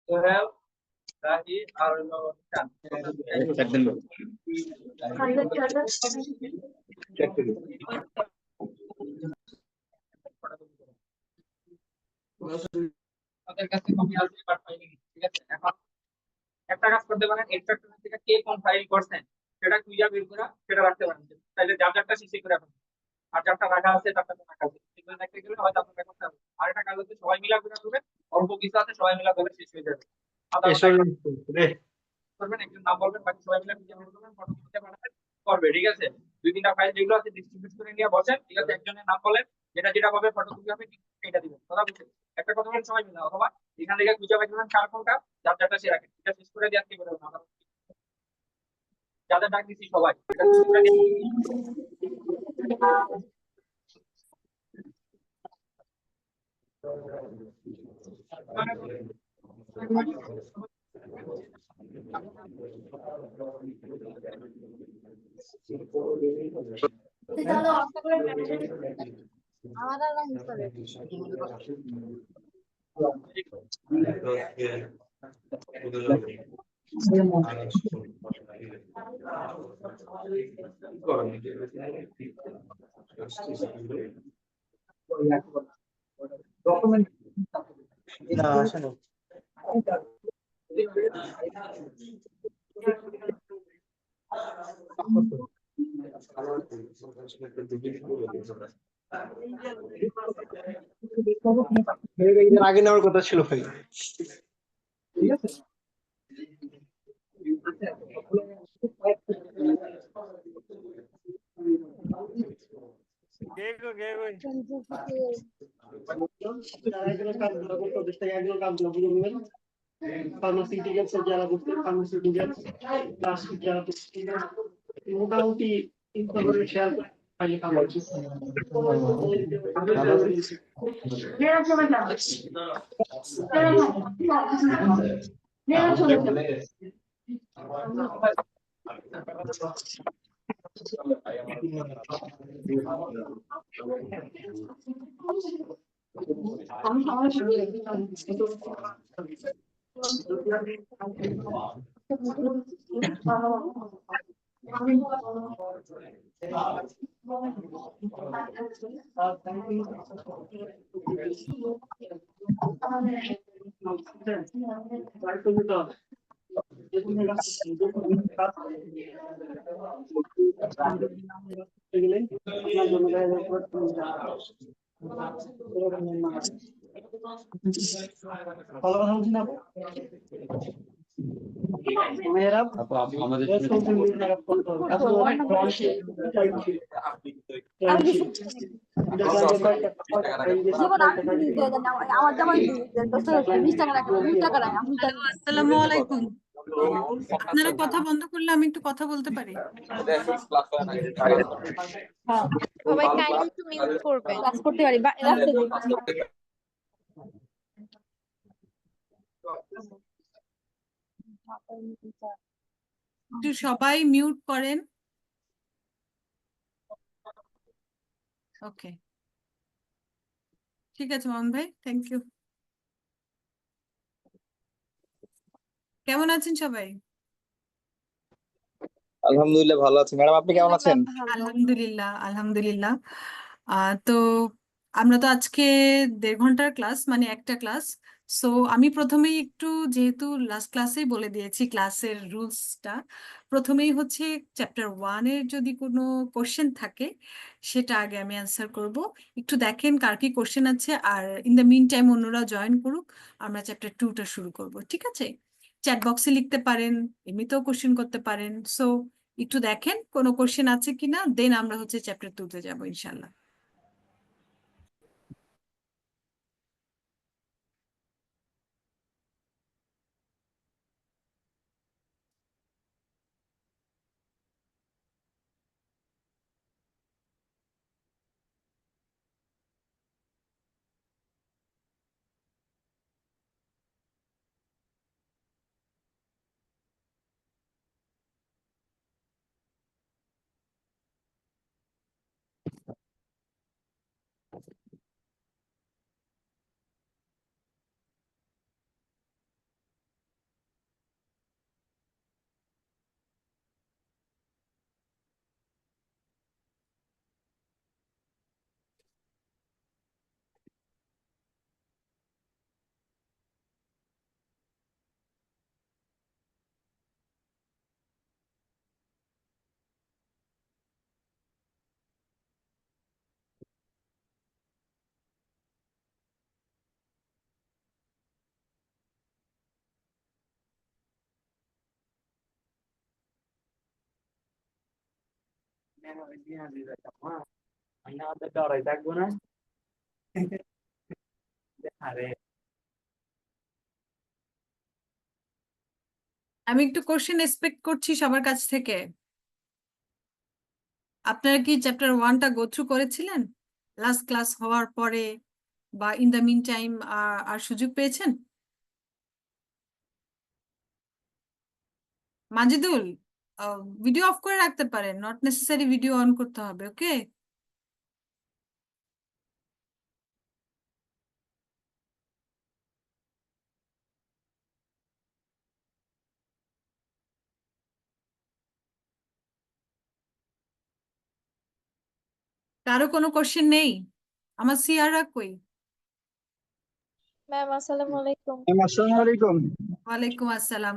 সোহেল, রাহি আর হলো চাঁদ। তাদের কাছে কপি আছে বাট ফাইলিং, ঠিক আছে। এখন একটা কাজ করতে পারেন, এক্সট্রাক্টর থেকে কে কোন ফাইল করছেন সেটা খুঁজে বের করা, সেটা রাখতে পারেন। তাহলে যার যারটা শিশি করে রাখুন, আর যারটা রাখা আছে তারটা তো রাখা আছে, সেগুলো দেখতে গেলে হয়তো আপনাকে করতে হবে। আর একটা কাজ হচ্ছে সবাই মিলা করে করবেন, অল্প কিছু আছে সবাই মিলা করে শেষ হয়ে যাবে। আধা ঘন্টা করবেন, একজন নাম বলবেন, বাকি সবাই মিলে খুঁজে বের করবেন, ফটো তুলতে পাঠাবেন, করবে, ঠিক আছে। দুই তিনটা ফাইল যেগুলো আছে ডিস্ট্রিবিউট করে নিয়ে বসেন, ঠিক আছে। একজনের নাম বলেন, যেটা যেটা পাবে ফটো তুলতে হবে, এটা দিবেন, কথা বুঝছেন। একটা কথা বলেন সবাই মিলে, অথবা এখান থেকে খুঁজে বের করবেন কার কোনটা, যার যারটা সে রাখেন, এটা শেষ করে দিয়ে আর কি করবেন না। যাদের ডাক দিচ্ছি সবাই এটা শেষ করে দিয়ে ডকুমেন্ট না আসে না। আগে নেওয়ার কথা ছিল ভাই। ঠিক আছে। ফার্মাসিউটিক্যালস যারা করছে, ফার্মাসিউটিক্যালস প্লাস্টিক যারা করছে, মোটামুটি ইনফরমেশন শেয়ার করে ফাইলে কাম করছে। ভালো কথা বলছি না মেয়েরা আমাদের আসসালামু আলাইকুম। আপনারা কথা বন্ধ করলে আমি একটু কথা বলতে পারি? সবাই কাইন্ডলি একটু মিউট করবেন, ক্লাস করতে পারি বা রাস্তায় দেখছি। একটু সবাই মিউট করেন। ওকে, ঠিক আছে মামুন ভাই, থ্যাংক ইউ। কেমন আছেন সবাই? আলহামদুলিল্লাহ ভালো আছি। ম্যাডাম আপনি কেমন আছেন? আলহামদুলিল্লাহ আলহামদুলিল্লাহ। তো আমরা তো আজকে 1.5 ঘন্টার ক্লাস, মানে একটা ক্লাস। সো আমি প্রথমেই একটু, যেহেতু লাস্ট ক্লাসেই বলে দিয়েছি ক্লাসের রুলসটা, প্রথমেই হচ্ছে চ্যাপ্টার 1-এর যদি কোনো কোশ্চেন থাকে সেটা আগে আমি অ্যান্সার করব। একটু দেখেন কার কি কোশ্চেন আছে, আর ইন দ্য মিন টাইম অন্যরা জয়েন করুক, আমরা চ্যাপ্টার 2টা শুরু করব, ঠিক আছে? চ্যাট বক্সে লিখতে পারেন, এমনিতেও কোশ্চেন করতে পারেন। সো একটু দেখেন কোনো কোশ্চেন আছে কিনা, দেন আমরা হচ্ছে চ্যাপ্টার 2-তে যাবো ইনশাল্লাহ। আমি একটু কোশ্চেন এক্সপেক্ট করছি সবার কাছ থেকে। আপনারা কি চ্যাপ্টার 1টা গো থ্রু করেছিলেন লাস্ট ক্লাস হওয়ার পরে, বা ইন দ্য মিন টাইম আর সুযোগ পেয়েছেন? মাজিদুল, ভিডিও অফ করে রাখতে পারেন, নট নেসেসারি ভিডিও অন করতে হবে, ওকে? কারো কোনো কোশ্চেন নেই? আমার সিয়াররা কই? ম্যাম আসসালামু আলাইকুম। আসসালামু আলাইকুম। ওয়ালাইকুম আসসালাম।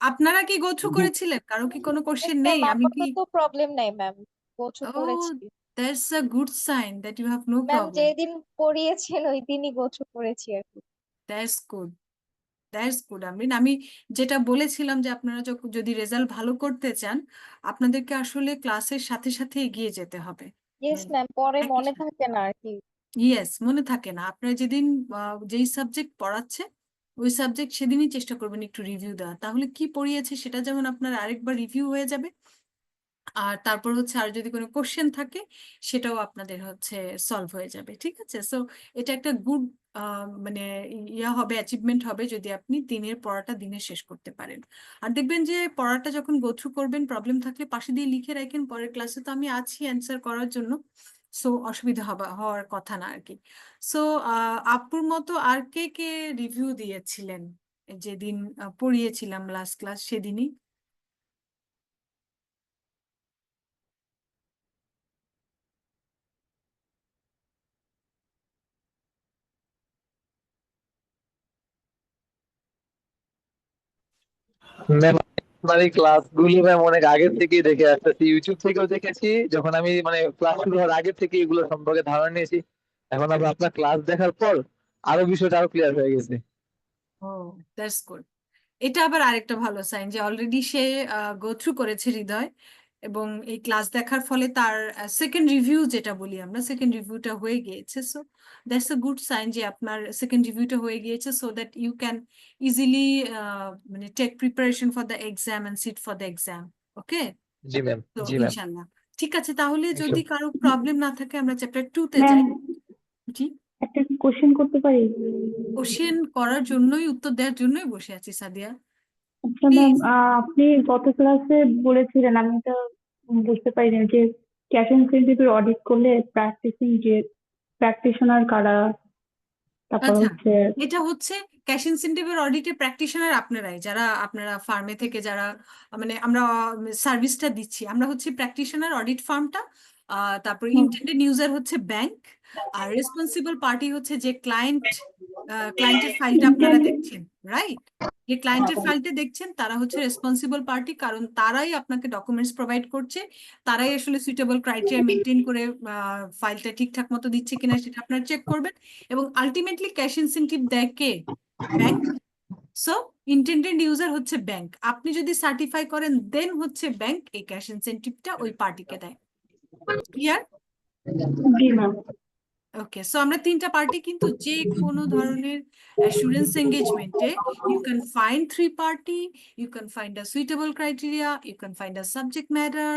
আপনারা কি গো থ্রু করেছিলেন? কারো কি কোনো কোশ্চেন ম্যাম নেই? আমি কি? আপাতত প্রবলেম নাই ম্যাম, গোছু ও, করেছি। That's a good sign that you have no ma'am problem. যেদিন পড়িয়েছেন ওই দিনই গোছু করেছি আর কি। That's good, that's good. আমি যেটা বলেছিলাম যে আপনারা যদি রেজাল্ট ভালো করতে চান, আপনাদেরকে আসলে ক্লাসের সাথে সাথে এগিয়ে যেতে হবে। ইয়েস ম্যাম, পরে একই মনে সাথে। থাকে না আর কি। ইয়েস, মনে থাকে না। আপনার যেদিন যেই সাবজেক্ট পড়াচ্ছে ওই সাবজেক্ট সেদিনই চেষ্টা করবেন একটু রিভিউ দেওয়া, তাহলে কি পড়িয়েছে সেটা যেমন আপনার আরেকবার রিভিউ হয়ে যাবে, আর তারপর হচ্ছে আর যদি কোনো কোশ্চেন থাকে সেটাও আপনাদের হচ্ছে সলভ হয়ে যাবে। ঠিক আছে? সো এটা একটা গুড মানে ইয়া হবে, অ্যাচিভমেন্ট হবে যদি আপনি দিনের পড়াটা দিনে শেষ করতে পারেন। আর দেখবেন যে পড়াটা যখন গো থ্রু করবেন, প্রবলেম থাকলে পাশে দিয়ে লিখে রাখেন, পরের ক্লাসে তো আমি আছি অ্যান্সার করার জন্য। সো অসুবিধা হওয়ার কথা না আর কি। সো আপুর মতো আর কে কে রিভিউ দিয়েছিলেন যেদিন পড়িয়েছিলাম লাস্ট ক্লাস সেদিনই? ম্যাম আপনার এই ক্লাসগুলো ম্যাম অনেক আগে থেকেই দেখে আসতেছি, ইউটিউব থেকেও দেখেছি। যখন আমি মানে ক্লাস শুরু হওয়ার আগে থেকে এগুলো সম্পর্কে ধারণা নিয়েছি, এখন আবার আপনার ক্লাস দেখার পর আরো বিষয়টা আরো ক্লিয়ার হয়ে গেছে। ও, দ্যাটস গুড। এটা আবার আরেকটা ভালো সাইন যে অলরেডি সে গো থ্রু করেছে হৃদয়, এবং এই ক্লাস দেখার ফলে তার সেকেন্ড রিভিউ যেটা বলি আমরা, সেকেন্ড রিভিউটা হয়ে গিয়েছে। So that's a good sign যে আপনার সেকেন্ড রিভিউটা হয়ে গিয়েছে, so that you can easily মানে take preparation for the exam and sit for the exam. Okay? জি ম্যাম। তো জি ম্যাম। ইনশাল্লাহ ঠিক আছে। তাহলে যদি কারো প্রবলেম না থাকে আমরা চ্যাপ্টার 2-তে ম্যাম যাই। জি, একটা কি কোশ্চেন করতে পারি? কোশ্চেন করার জন্যই, উত্তর দেওয়ার জন্যই বসে আছি সাদিয়া, আচ্ছা ম্যাম, প্লিজ। আপনি গত ক্লাসে বলেছিলেন, আমি তো বুঝতে পারিনি যে ক্যাশ ইনসেনটিভের অডিট করলে প্র্যাকটিশনার কারা, তারপর আচ্ছা, হচ্ছে এটা হচ্ছে ক্যাশ ইনসেনটিভের অডিটে প্র্যাকটিশনার আপনারাই, যারা আপনারা ফার্মে থেকে যারা মানে আমরা সার্ভিসটা দিচ্ছি, আমরা হচ্ছে প্র্যাকটিশনার অডিট ফার্মটা। তারপর ইন্টেন্ডেড ইউজার হচ্ছে ব্যাংক, আর রেসপন্সিবল পার্টি হচ্ছে যে ক্লায়েন্টের ফাইলটা আপনারা দেখছেন, রাইট? যে ক্লায়েন্টের ফাইলটা দেখছেন তারা হচ্ছে রেসপন্সিবল পার্টি, কারণ তারাই আপনাকে ডকুমেন্টস প্রোভাইড করছে, তারাই আসলে সুইটেবল ক্রাইটেরিয়া মেনটেন করে ফাইলটা ঠিকঠাক মতো দিচ্ছে কিনা সেটা আপনারা চেক করবেন। এবং আলটিমেটলি ক্যাশ ইনসেনটিভ দেয় কে? ব্যাংক। সো ইন্টেন্ডেড ইউজার হচ্ছে ব্যাংক, আপনি যদি সার্টিফাই করেন দেন হচ্ছে ব্যাংক এই ক্যাশ ইনসেনটিভটা ওই পার্টিকে দেয়। ক্লিয়ার? জি ম্যাম। ওকে, সো আমরা তিনটা পার্টি, কিন্তু যে কোনো ধরনের অ্যাসুরেন্স এঙ্গেজমেন্টে you can find 3 party, you can find a suitable criteria, you can find a subject matter,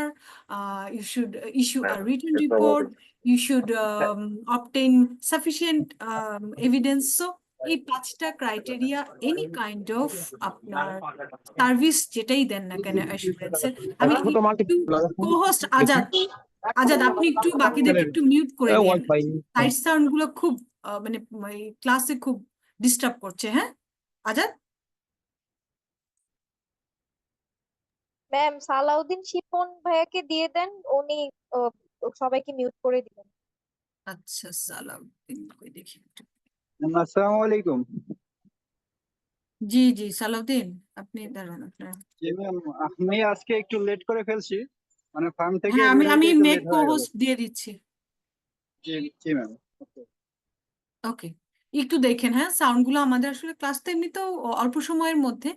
you should issue a written report, you should obtain sufficient evidence. So এই 5টা criteria any kind of আপনার service যেটাই দেন না কেন অ্যাসুরেন্সের। আমি একটু কো-হোস্ট আজাদ, আজাদ আপনি একটু বাকিদেরকে একটু মিউট করে দিন, সাইড সাউন্ড গুলো খুব মানে ক্লাসে খুব ডিস্টার্ব করছে। হ্যাঁ আজাদ? ম্যাম সালাউদ্দিন শিপন ভাইয়াকে দিয়ে দেন, উনি আহ, সবাইকে মিউট করে দিবেন। আচ্ছা, সালাউদ্দিন কই দেখি একটু। আসসালামু আলাইকুম। জি জি, সালাউদ্দিন আপনি দাঁড়ান আপনার। জি ম্যাম, আমি আজকে একটু লেট করে ফেলছি, মানে ফার্ম থেকে হ্যাঁ, বের আমি হইতে একটু মেক লেট কো হয়ে গেল। হোস্ট দিয়ে দিচ্ছি। জি জি ম্যাম। ওকে, একটু দেখেন, হ্যাঁ সাউন্ড গুলো আমাদের আসলে ক্লাস তো এমনিতেও অল্প সময়ের মধ্যে,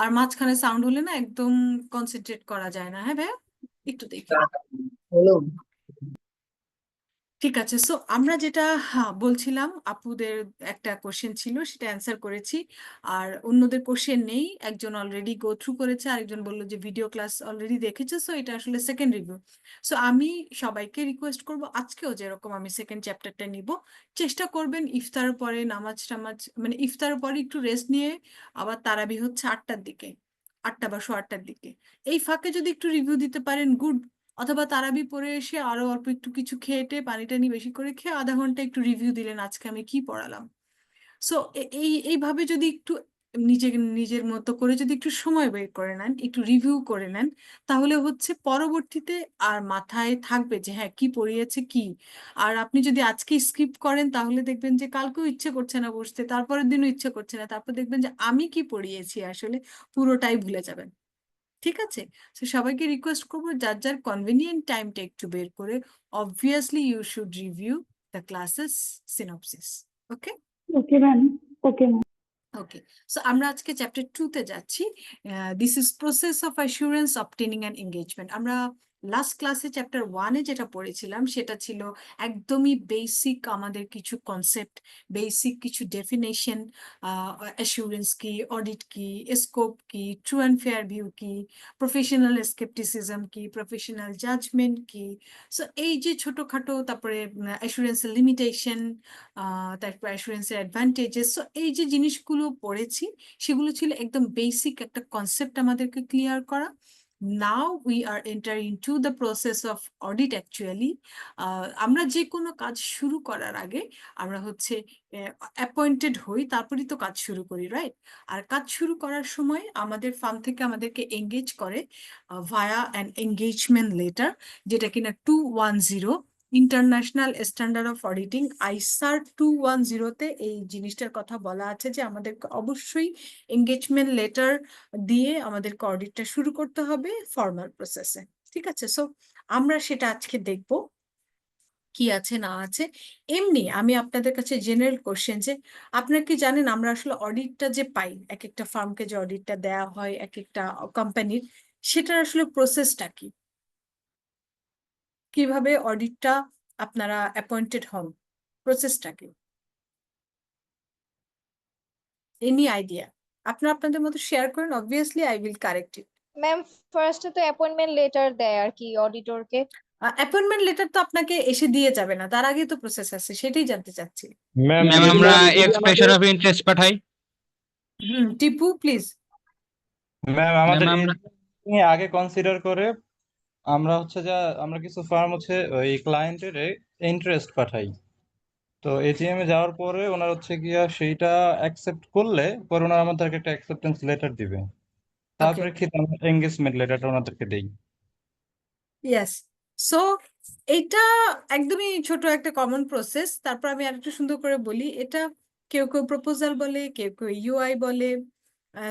আর মাঝখানে সাউন্ড হলে না একদম কনসেন্ট্রেট করা যায় না। হ্যাঁ ভাইয়া, একটু দেখেন। ঠিক আছে, সো আমরা যেটা বলছিলাম, আপুদের একটা কোশ্চেন ছিল সেটা অ্যান্সার করেছি, আর অন্যদের কোশ্চেন নেই। একজন অলরেডি গো থ্রু করেছে, আরেকজন বললো যে ভিডিও ক্লাস অলরেডি দেখেছে, সো এটা আসলে সেকেন্ড রিভিউ। সো আমি সবাইকে রিকোয়েস্ট করব, আজকেও যেরকম আমি সেকেন্ড চ্যাপ্টারটা নিব, চেষ্টা করবেন ইফতারের পরে নামাজ টামাজ, মানে ইফতারের পরে একটু রেস্ট নিয়ে, আবার তারাবি হচ্ছে 8টার দিকে, 8টা বা 8:15টার দিকে, এই ফাঁকে যদি একটু রিভিউ দিতে পারেন গুড। অথবা তারাবি পড়ে এসে আরো অল্প একটু কিছু খেয়ে টেয়ে পানি টানি বেশি করে খেয়ে আধা ঘন্টা একটু রিভিউ দিলেন আজকে আমি কি পড়ালাম। সো এইভাবে যদি একটু নিজের নিজের মতো করে যদি একটু সময় বের করে নেন, একটু রিভিউ করে নেন, তাহলে হচ্ছে পরবর্তীতে আর মাথায় থাকবে যে হ্যাঁ কি পড়িয়েছে কি। আর আপনি যদি আজকে স্কিপ করেন তাহলে দেখবেন যে কালকেও ইচ্ছে করছে না বসতে, তারপরের দিনও ইচ্ছে করছে না, তারপর দেখবেন যে আমি কি পড়িয়েছি আসলে পুরোটাই ভুলে যাবেন। ঠিক আছে, তো সবাইকে রিকোয়েস্ট করবো যার যার কনভেনিয়েন্ট টাইমটা একটু বের করে obviously you should review the classes synopsis. Okay okay ma'am. Okay ma'am. Okay, so আমরা আজকে চ্যাপ্টার 2-তে যাচ্ছি। This is process of assurance obtaining an engagement. আমরা লাস্ট ক্লাসে চ্যাপ্টার 1-এ যেটা পড়েছিলাম সেটা ছিল একদমই বেসিক আমাদের কিছু কনসেপ্ট, বেসিক কিছু ডেফিনেশন, অ্যাসুরেন্স কি, অডিট কি, স্কোপ কি, ট্রু অ্যান্ড ফেয়ার ভিউ কি, প্রফেশনাল স্কেপটিসিজম কি, প্রফেশনাল জাজমেন্ট কি। সো এই যে ছোটখাটো, তারপরে অ্যাসুরেন্সের লিমিটেশন, তারপর অ্যাসুরেন্সের অ্যাডভান্টেজেস, সো এই যে জিনিসগুলো পড়েছি সেগুলো ছিল একদম বেসিক একটা কনসেপ্ট আমাদেরকে ক্লিয়ার করা। Now we are entering to the process of audit actually. আমরা যে কোনো কাজ শুরু করার আগে আমরা হচ্ছে অ্যাপয়েন্টেড হই, তারপরেই তো কাজ শুরু করি, রাইট? আর কাজ শুরু করার সময় আমাদের ফার্ম থেকে আমাদেরকে এঙ্গেজ করে ভায়া অ্যান এঙ্গেজমেন্ট লেটার, যেটা কিনা 210 ইন্টারন্যাশনাল স্ট্যান্ডার্ড অফ অডিটিং আইসার 210-তে এই জিনিসটার কথা বলা আছে যে আমাদেরকে অবশ্যই এঙ্গেজমেন্ট লেটার দিয়ে আমাদেরকে অডিটটা শুরু করতে হবে ফর্মাল প্রসেসে। ঠিক আছে, সো আমরা সেটা আজকে দেখব কি আছে না আছে। এমনি আমি আপনাদের কাছে জেনারেল কোশ্চেন, যে আপনারা কি জানেন আমরা আসলে অডিটটা যে পাই, এক একটা ফার্মকে যে অডিটটা দেওয়া হয় এক একটা কোম্পানির, সেটার আসলে প্রসেসটা কি, কিভাবে অডিটটা আপনারা অ্যাপয়েন্টেড হন, প্রসেসটা কি, এনি আইডিয়া? আপনারা আপনাদের মতো শেয়ার করেন, obviously I will correct it. Ma'am, ফার্স্টে তো অ্যাপয়েন্টমেন্ট লেটার দেয় আর কি অডিটরকে। অ্যাপয়েন্টমেন্ট লেটার তো আপনাকে এসে দিয়ে যাবে না, তার আগে তো প্রসেস আছে, সেটাই জানতে চাচ্ছি। ম্যাম ম্যাম আমরা এক্সপ্রেশন অফ ইন্টারেস্ট পাঠাই। টিপু প্লিজ। ম্যাম আমাদের ম্যাম আমরা নিয়ে আগে কনসিডার করে আমরা হচ্ছে যা আমরা কিছু ফার্ম হচ্ছে ওই ক্লায়েন্টের ইন্টারেস্ট পাঠাই। তো এজিএম এ যাওয়ার পরে ওনার হচ্ছে গিয়া সেইটা অ্যাকসেপ্ট করলে পরে ওনারা আমাদেরকে একটা অ্যাকসেপ্টেন্স লেটার দিবে, ওকে, তারপরে কি আমরা এঙ্গেজমেন্ট লেটারটা ওনাদেরকে দেই। ইয়েস। সো এটা একদমই ছোট একটা কমন প্রসেস। তারপর আমি আরেকটু সুন্দর করে বলি, এটা কেউ কেউ প্রপোজাল বলে, কেউ কেউ ইউআই বলে।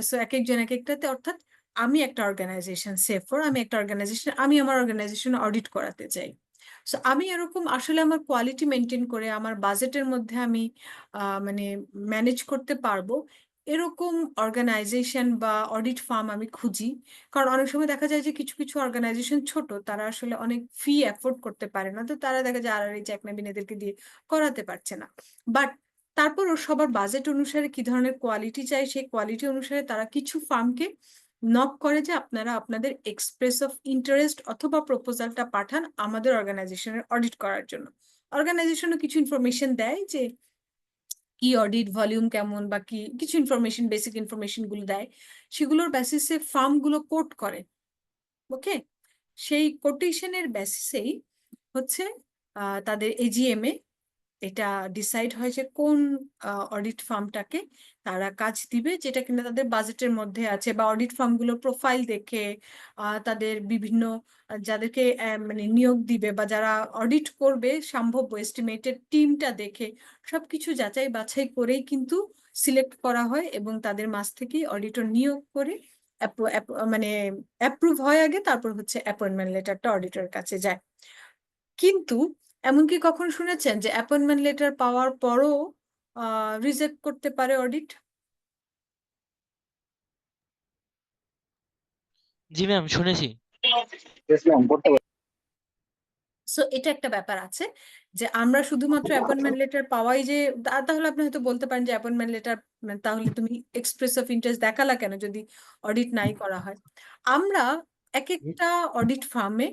সো এক একজন এক একটাতে, অর্থাৎ আমি একটা অর্গানাইজেশন, সেফর আমি একটা অর্গানাইজেশন, আমি আমার অর্গানাইজেশন অডিট করাতে চাই। সো আমি এরকম আসলে আমার কোয়ালিটি মেনটেন করে আমার বাজেটের মধ্যে আমি মানে ম্যানেজ করতে পারবো এরকম অর্গানাইজেশন বা অডিট ফার্ম আমি খুঁজি। কারণ অনেক সময় দেখা যায় যে কিছু কিছু অর্গানাইজেশন ছোট, তারা আসলে অনেক ফি অ্যাফোর্ড করতে পারে না, তো তারা দেখা যায় আর এই চ্যাকনাবিন এদেরকে দিয়ে করাতে পারছে না। বাট তারপরও সবার বাজেট অনুসারে কি ধরনের কোয়ালিটি চাই, সেই কোয়ালিটি অনুসারে তারা কিছু ফার্মকে নক করে যে আপনারা আপনাদের এক্সপ্রেস অফ ইন্টারেস্ট অথবা প্রপোজালটা পাঠান আমাদের অর্গানাইজেশনের অডিট করার জন্য। অর্গানাইজেশনও কিছু ইনফরমেশন দেয় যে কি অডিট ভলিউম কেমন বা কি কিছু ইনফরমেশন, বেসিক ইনফরমেশন গুলো দেয়, সেগুলোর বেসিসে ফার্ম গুলো কোট করে। ওকে, সেই কোটেশনের বেসিসেই হচ্ছে তাদের এজিএম এ এটা ডিসাইড হয় যে কোন অডিট ফার্মটাকে তারা কাজ দিবে, যেটা কিনা তাদের বাজেটের মধ্যে আছে, বা অডিট ফার্মগুলোর প্রোফাইল দেখে তাদের বিভিন্ন যাদেরকে মানে নিয়োগ দিবে বা যারা অডিট করবে সম্ভাব্য এস্টিমেটেড টিমটা দেখে সবকিছু যাচাই বাছাই করেই কিন্তু সিলেক্ট করা হয়, এবং তাদের মাঝ থেকেই অডিটর নিয়োগ করে মানে অ্যাপ্রুভ হয় আগে, তারপর হচ্ছে অ্যাপয়েন্টমেন্ট লেটারটা অডিটরের কাছে যায়। কিন্তু এমনকি কখন শুনেছেন যে অ্যাপয়েন্টমেন্ট লেটার পাওয়ার পরও রিজেক্ট করতে পারে অডিট? জি ম্যাম শুনেছি। সো এটা একটা ব্যাপার আছে যে আমরা শুধুমাত্র অ্যাপয়েন্টমেন্ট লেটার পাওয়াই যে তাহলে আপনি হয়তো বলতে পারেন যে অ্যাপয়েন্টমেন্ট লেটার তাহলে তুমি এক্সপ্রেস অফ ইন্টারেস্ট দেখালা কেন যদি অডিট নাই করা হয়। আমরা এক একটা অডিট ফার্মে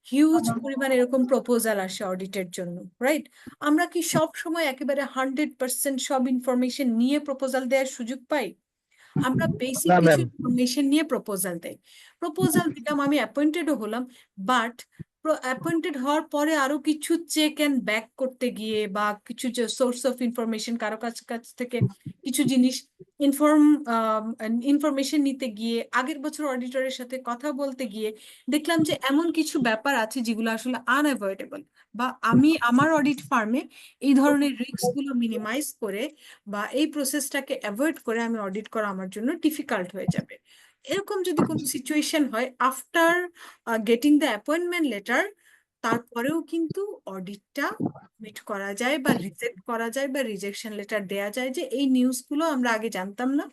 হিউজ পরিমাণ এরকম প্রপোজাল আসে অডিটের জন্য, রাইট? আমরা কি সব সময় একেবারে 100% সব ইনফরমেশন নিয়ে প্রপোজাল দেওয়ার সুযোগ পাই? আমরা বেসিক না কিছু ম্যাম, ইনফরমেশন নিয়ে প্রপোজাল দেই, প্রপোজাল দিলাম, আমি অ্যাপয়েন্টেডও হলাম, বাট অ্যাপয়েন্টেড হওয়ার পরে আরো কিছু চেক অ্যান্ড ব্যাক করতে গিয়ে বা কিছু যে সোর্স অফ ইনফরমেশন কারো কাছ থেকে কিছু জিনিস ইনফরমেশন নিতে গিয়ে আগের বছর অডিটরের সাথে কথা বলতে গিয়ে দেখলাম যে এমন কিছু ব্যাপার আছে যেগুলো আসলে আনঅ্যাভয়েডেবল, বা আমি আমার অডিট ফার্মে এই ধরনের রিস্ক গুলো মিনিমাইজ করে বা এই প্রসেসটাকে অ্যাভয়েড করে আমি অডিট করা আমার জন্য ডিফিকাল্ট হয়ে যাবে। এরকম যদি কোনো সিচুয়েশন হয় after getting the appointment letter, তারপরেও কিন্তু অডিটটা মিট করা যায় বা রিজেক্ট করা যায় বা রিজেকশন লেটার দেয়া যায় যে এই নিউজগুলো আমরা আগে জানতাম না,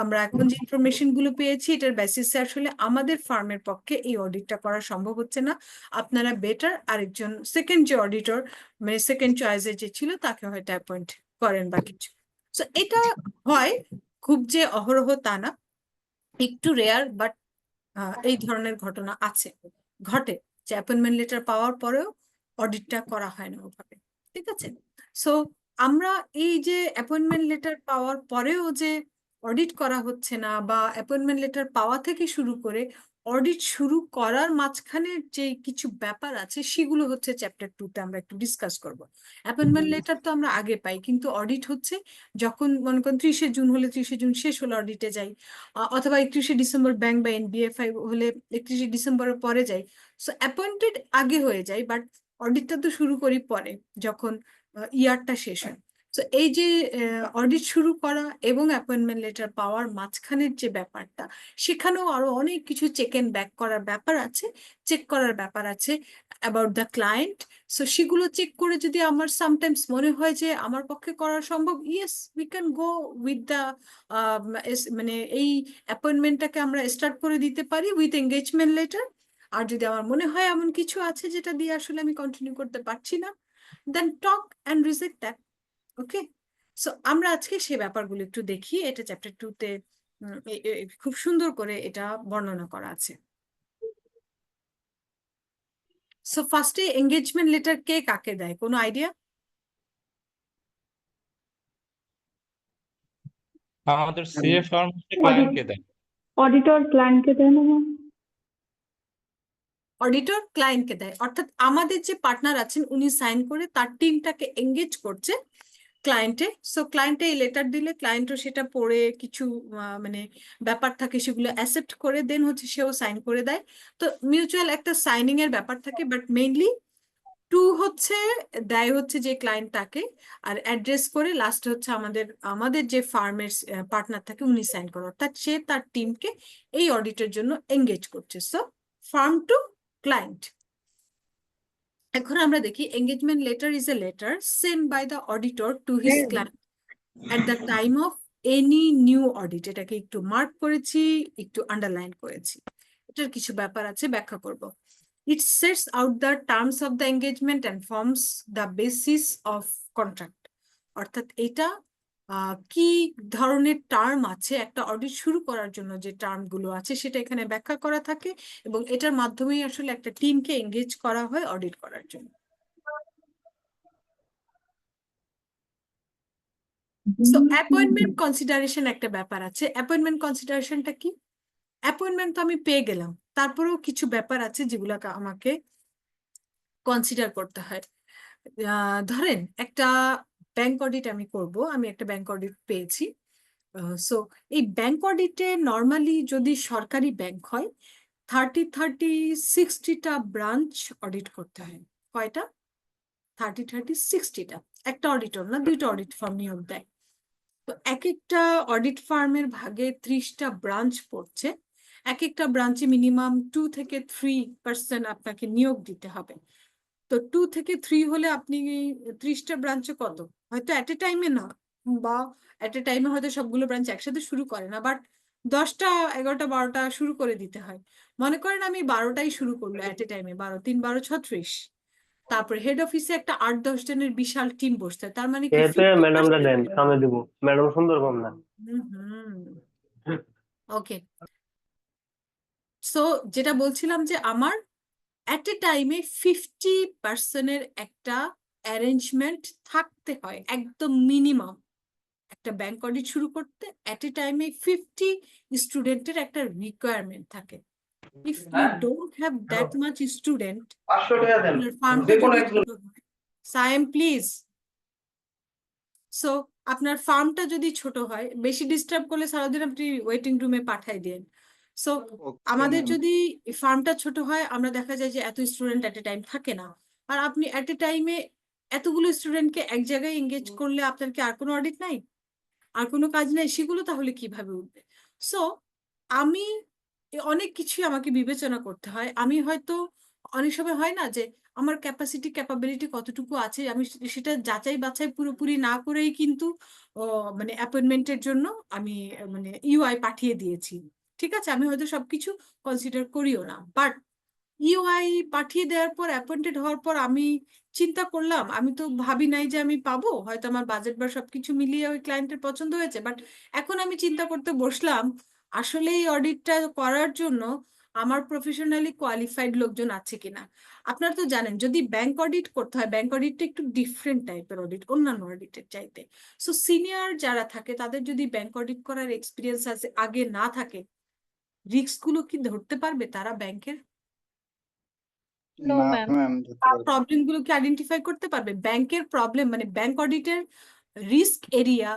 আমরা এখন যে ইনফরমেশন গুলো পেয়েছি এটার বেসিসে আসলে আমাদের ফার্মের পক্ষে এই অডিটটা করা সম্ভব হচ্ছে না, আপনারা বেটার আরেকজন সেকেন্ড যে অডিটর মানে সেকেন্ড চয়েসে যে ছিল তাকে হয়তো অ্যাপয়েন্ট করেন বা কিছু। তো এটা হয়, খুব যে অহরহ তা না, একটু রেয়ার, বাট এই ধরনের ঘটনা আছে, ঘটে যে অ্যাপয়েন্টমেন্ট লেটার পাওয়ার পরেও অডিটটা করা হয় না ওভাবে। ঠিক আছে, সো আমরা এই যে অ্যাপয়েন্টমেন্ট লেটার পাওয়ার পরেও যে অডিট করা হচ্ছে না বা অ্যাপয়েন্টমেন্ট লেটার পাওয়া থেকে শুরু করে অডিট শুরু করার মাঝখানে যে কিছু ব্যাপার আছে সেগুলো হচ্ছে চ্যাপ্টার 2-তে আমরা একটু ডিসকাস করব। অ্যাপয়েন্টমেন্ট লেটার তো আমরা আগে পাই, কিন্তু অডিট হচ্ছে যখন মনে করেন 30শে জুন হলে 30শে জুন শেষ হলে অডিটে যাই, অথবা 31শে ডিসেম্বর ব্যাংক বা এনবিএফআই হলে 31শে ডিসেম্বরের পরে যাই। সো অ্যাপয়েন্টেড আগে হয়ে যায়, বাট অডিটটা তো শুরু করি পরে যখন ইয়ারটা শেষ হয়। তো এই যে অডিট শুরু করা এবং অ্যাপয়েন্টমেন্ট লেটার পাওয়ার মাঝখানের যে ব্যাপারটা, সেখানেও আরো অনেক কিছু চেক এন্ড ব্যাক করার ব্যাপার আছে, চেক করার ব্যাপার আছে অ্যাবাউট দ্য ক্লায়েন্ট। সো সেগুলো চেক করে যদি আমার সামটাইমস মনে হয় যে আমার পক্ষে করা সম্ভব, yes we can go with the মানে এই অ্যাপয়েন্টমেন্টটাকে আমরা স্টার্ট করে দিতে পারি উইথ এঙ্গেজমেন্ট লেটার। আর যদি আমার মনে হয় এমন কিছু আছে যেটা দিয়ে আসলে আমি কন্টিনিউ করতে পারছি না, then talk and reject that. Okay, so আমরা আজকে সে ব্যাপারগুলো একটু দেখি, এটা চ্যাপ্টার 2-তে খুব সুন্দর করে এটা বর্ণনা করা আছে। সো ফার্স্টে এঙ্গেজমেন্ট লেটার কে কাকে দেয়, কোনো আইডিয়া? আমাদের সিএ ফার্ম হচ্ছে ক্লায়েন্টকে দেয়। অডিটর ক্লায়েন্টকে দেয় না ম্যাম? অডিটর ক্লায়েন্টকে দেয়, অর্থাৎ আমাদের যে পার্টনার আছেন উনি সাইন করে তার টিমটাকে এঙ্গেজ করছে ক্লায়েন্টে। সো ক্লায়েন্টে এই লেটার দিলে ক্লায়েন্টও সেটা পড়ে কিছু মানে ব্যাপার থাকে সেগুলো অ্যাকসেপ্ট করে দেন হচ্ছে সেও সাইন করে দেয়। তো মিউচুয়াল একটা সাইনিং এর ব্যাপার থাকে, বাট মেইনলি টু হচ্ছে দেয় হচ্ছে যে ক্লায়েন্টটাকে, আর অ্যাড্রেস করে লাস্ট হচ্ছে আমাদের আমাদের যে ফার্মের পার্টনার থাকে উনি সাইন করে, অর্থাৎ সে তার টিমকে এই অডিটের জন্য এঙ্গেজ করছে। So firm to client. এখন আমরা দেখি engagement letter is a letter send by the auditor to his client at the time of any new audit। এটাকে একটু মার্ক করেছি, একটু আন্ডারলাইন করেছি, এটার কিছু ব্যাপার আছে ব্যাখ্যা করব। It sets out the terms of the engagement and forms the basis of contract। অর্থাৎ এটা কি ধরনের টার্ম আছে, একটা অডিট শুরু করার জন্য যে টার্ম গুলো আছে সেটা এখানে ব্যাখ্যা করা থাকে, এবং এটার মাধ্যমেই আসলে একটা টিমকে এঙ্গেজ করা হয় অডিট করার জন্য। সো অ্যাপয়েন্টমেন্ট কনসিডারেশন একটা ব্যাপার আছে। অ্যাপয়েন্টমেন্ট কনসিডারেশনটা কি? অ্যাপয়েন্টমেন্ট তো আমি পেয়ে গেলাম, তারপরেও কিছু ব্যাপার আছে যেগুলো আমাকে কনসিডার করতে হয়। ধরেন একটা ব্যাংক অডিট আমি করব, আমি একটা ব্যাংক অডিট পেয়েছি। সো এই ব্যাংক অডিটে নর্মালি যদি সরকারি ব্যাংক হয় 60টা ব্রাঞ্চ অডিট করতে হয়। কয়টা? 60টা। একটা অডিটর না, দুইটা অডিট ফার্ম নিয়োগ দেয়। তো এক একটা অডিট ফার্মের ভাগে 30টা ব্রাঞ্চ পড়ছে, এক একটা ব্রাঞ্চে মিনিমাম 2 থেকে 3% আপনাকে নিয়োগ দিতে হবে। তো 2 থেকে 3 হলে আপনি 30টা ব্রাঞ্চে কত, হয়তো এট এ টাইমে না, বা এট এ টাইমে হয়তো সবগুলো ব্রাঞ্চ একসাথে শুরু করে না, বাট 10টা 11টা 12টা শুরু করে দিতে হয়। মনে করেন আমি 12টাই শুরু করলো এট এ টাইমে, 12 3 12 36, তারপরে হেড অফিসে একটা 8-10 জনের বিশাল টিম বসছে, তার মানে কি এতে ম্যাডামরা দেন 50%। সামনে দিব, ম্যাডাম সুন্দর কম না। ওকে, সো যেটা বলছিলাম যে আমার অ্যাট এ টাইমে 50% একটা অ্যারেঞ্জমেন্ট থাকতে হয়, একদম মিনিমাম। একটা ব্যাংক অডিট শুরু করতে অ্যাট এ টাইমে 50 স্টুডেন্টের একটা রিকোয়ারমেন্ট থাকে। If you don't have that much student, 500 টাকা দেন আপনার ফার্মটা যে কোনো যদি একজন। ছোট হয়, সায়েম প্লিজ। সো আপনার ফার্মটা যদি ছোট হয়, বেশি ডিস্টার্ব করলে সারাদিন আপনি ওয়েটিং রুমে পাঠাই দেন। সো আমাদের যদি ফার্মটা ছোট হয়, আমরা দেখা যায় যে এত স্টুডেন্ট এট এ টাইম থাকে না। আর আপনি এট এ টাইমে এতগুলো স্টুডেন্টকে এক জায়গায় এঙ্গেজ করলে আপনার কি আর কোনো অডিট নাই, আর কোনো কাজ নাই, সেগুলো তাহলে কিভাবে উঠবে? সো আমি অনেক কিছুই আমাকে বিবেচনা করতে হয়। আমি হয়তো অনেক সময় হয় না যে আমার ক্যাপাসিটি ক্যাপাবিলিটি কতটুকু আছে, আমি সেটা যাচাই বাছাই পুরোপুরি না করেই কিন্তু মানে অ্যাপয়েন্টমেন্টের জন্য আমি মানে ইউআই পাঠিয়ে দিয়েছি। ঠিক আছে, আমি হয়তো সবকিছু কনসিডার করিও না, বাট ইউআই পাঠিয়ে দেওয়ার পর অ্যাপয়েন্টেড হওয়ার পর আমি চিন্তা করলাম, আমি তো ভাবি নাই যে আমি পাবো, হয়তো আমার বাজেট বা সবকিছু মিলিয়ে ওই ক্লায়েন্টের পছন্দ হয়েছে, বাট এখন আমি চিন্তা করতে বসলাম আসলে এই অডিটটা করার জন্য আমার প্রফেশনালি কোয়ালিফাইড লোকজন আছে কিনা। আপনারা তো জানেন যদি ব্যাংক অডিট করতে হয়, ব্যাংক অডিটটা একটু ডিফারেন্ট টাইপের অডিট অন্যান্য অডিটের চাইতে। সো সিনিয়র যারা থাকে তাদের যদি ব্যাংক অডিট করার এক্সপিরিয়েন্স আছে আগে না থাকে, রিস্ক গুলো কি ধরতে পারবে তারা ব্যাংকের? No ma'am. প্রবলেম গুলো কি আইডেন্টিফাই করতে পারবে? ব্যাংকের প্রবলেম মানে ব্যাংক অডিটের রিস্ক এরিয়া,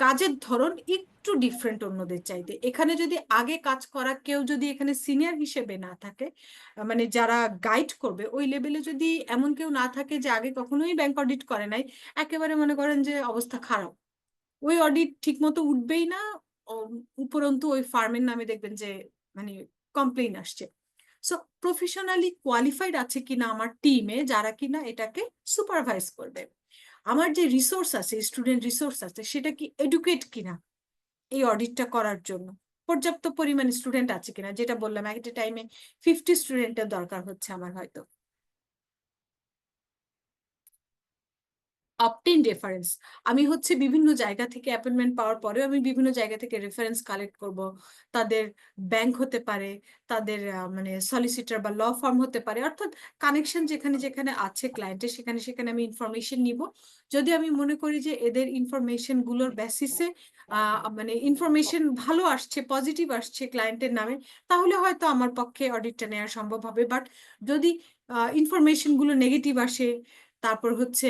কাজের ধরন একটু ডিফারেন্ট অন্যদের চাইতে। এখানে যদি আগে কাজ করা কেউ যদি এখানে সিনিয়র হিসেবে না থাকে, মানে যারা গাইড করবে ওই লেভেলে যদি এমন কেউ না থাকে যে আগে কখনোই ব্যাংক অডিট করে নাই, একেবারে মনে করেন যে অবস্থা খারাপ, ওই অডিট ঠিক মতো উঠবেই না। উপরন্তু ওই ফার্মের নামে দেখবেন যে মানে কমপ্লেইন আসছে। সো প্রফেশনালি কোয়ালিফাইড আছে কিনা আমার টিমে যারা কিনা এটাকে সুপারভাইজ করবে, আমার যে রিসোর্স আছে স্টুডেন্ট রিসোর্স আছে সেটা কি এডুকেট কিনা এই অডিটটা করার জন্য, পর্যাপ্ত পরিমাণ স্টুডেন্ট আছে কিনা, যেটা বললাম একটা টাইমে 50 স্টুডেন্টের দরকার হচ্ছে আমার হয়তো। অবটেইন রেফারেন্স, আমি হচ্ছে বিভিন্ন জায়গা থেকে অ্যাপয়েন্টমেন্ট পাওয়ার পরেও আমি বিভিন্ন জায়গা থেকে রেফারেন্স কালেক্ট করব। তাদের ব্যাংক হতে পারে, তাদের মানে সলিসিটর বা ল ফার্ম হতে পারে, অর্থাৎ কানেকশন যেখানে যেখানে আছে ক্লায়েন্টের সেখানে সেখানে আমি ইনফরমেশন নিব। যদি আমি মনে করি যে এদের ইনফরমেশন গুলোর বেসিসে মানে ইনফরমেশন ভালো আসছে, পজিটিভ আসছে ক্লায়েন্টের নামে, তাহলে হয়তো আমার পক্ষে অডিটটা নেওয়া সম্ভব হবে। বাট যদি ইনফরমেশন গুলো নেগেটিভ আসে, তারপর হচ্ছে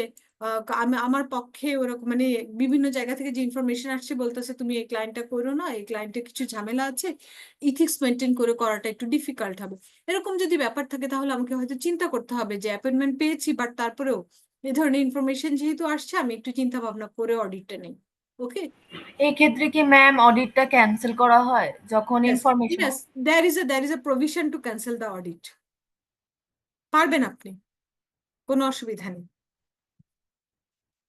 আমি আমার পক্ষে ওরকম মানে বিভিন্ন জায়গা থেকে যে ইনফরমেশন আসছে বলতেছে তুমি এই ক্লায়েন্টটা করো না, এই ক্লায়েন্টের কিছু ঝামেলা আছে, ইথিক্স মেনটেন করে করাটা একটু ডিফিকাল্ট হবে, এরকম যদি ব্যাপার থাকে তাহলে আমাকে হয়তো চিন্তা করতে হবে যে অ্যাপয়েন্টমেন্ট পেয়েছি বাট তারপরেও এই ধরনের ইনফরমেশন যেহেতু আসছে আমি একটু চিন্তা ভাবনা করে অডিটটা নেই। ওকে, এই ক্ষেত্রে কি ম্যাম অডিটটা ক্যান্সেল করা হয় যখন information? yes, there is a provision to cancel the audit, পারবেন আপনি, কোনো অসুবিধা নেই।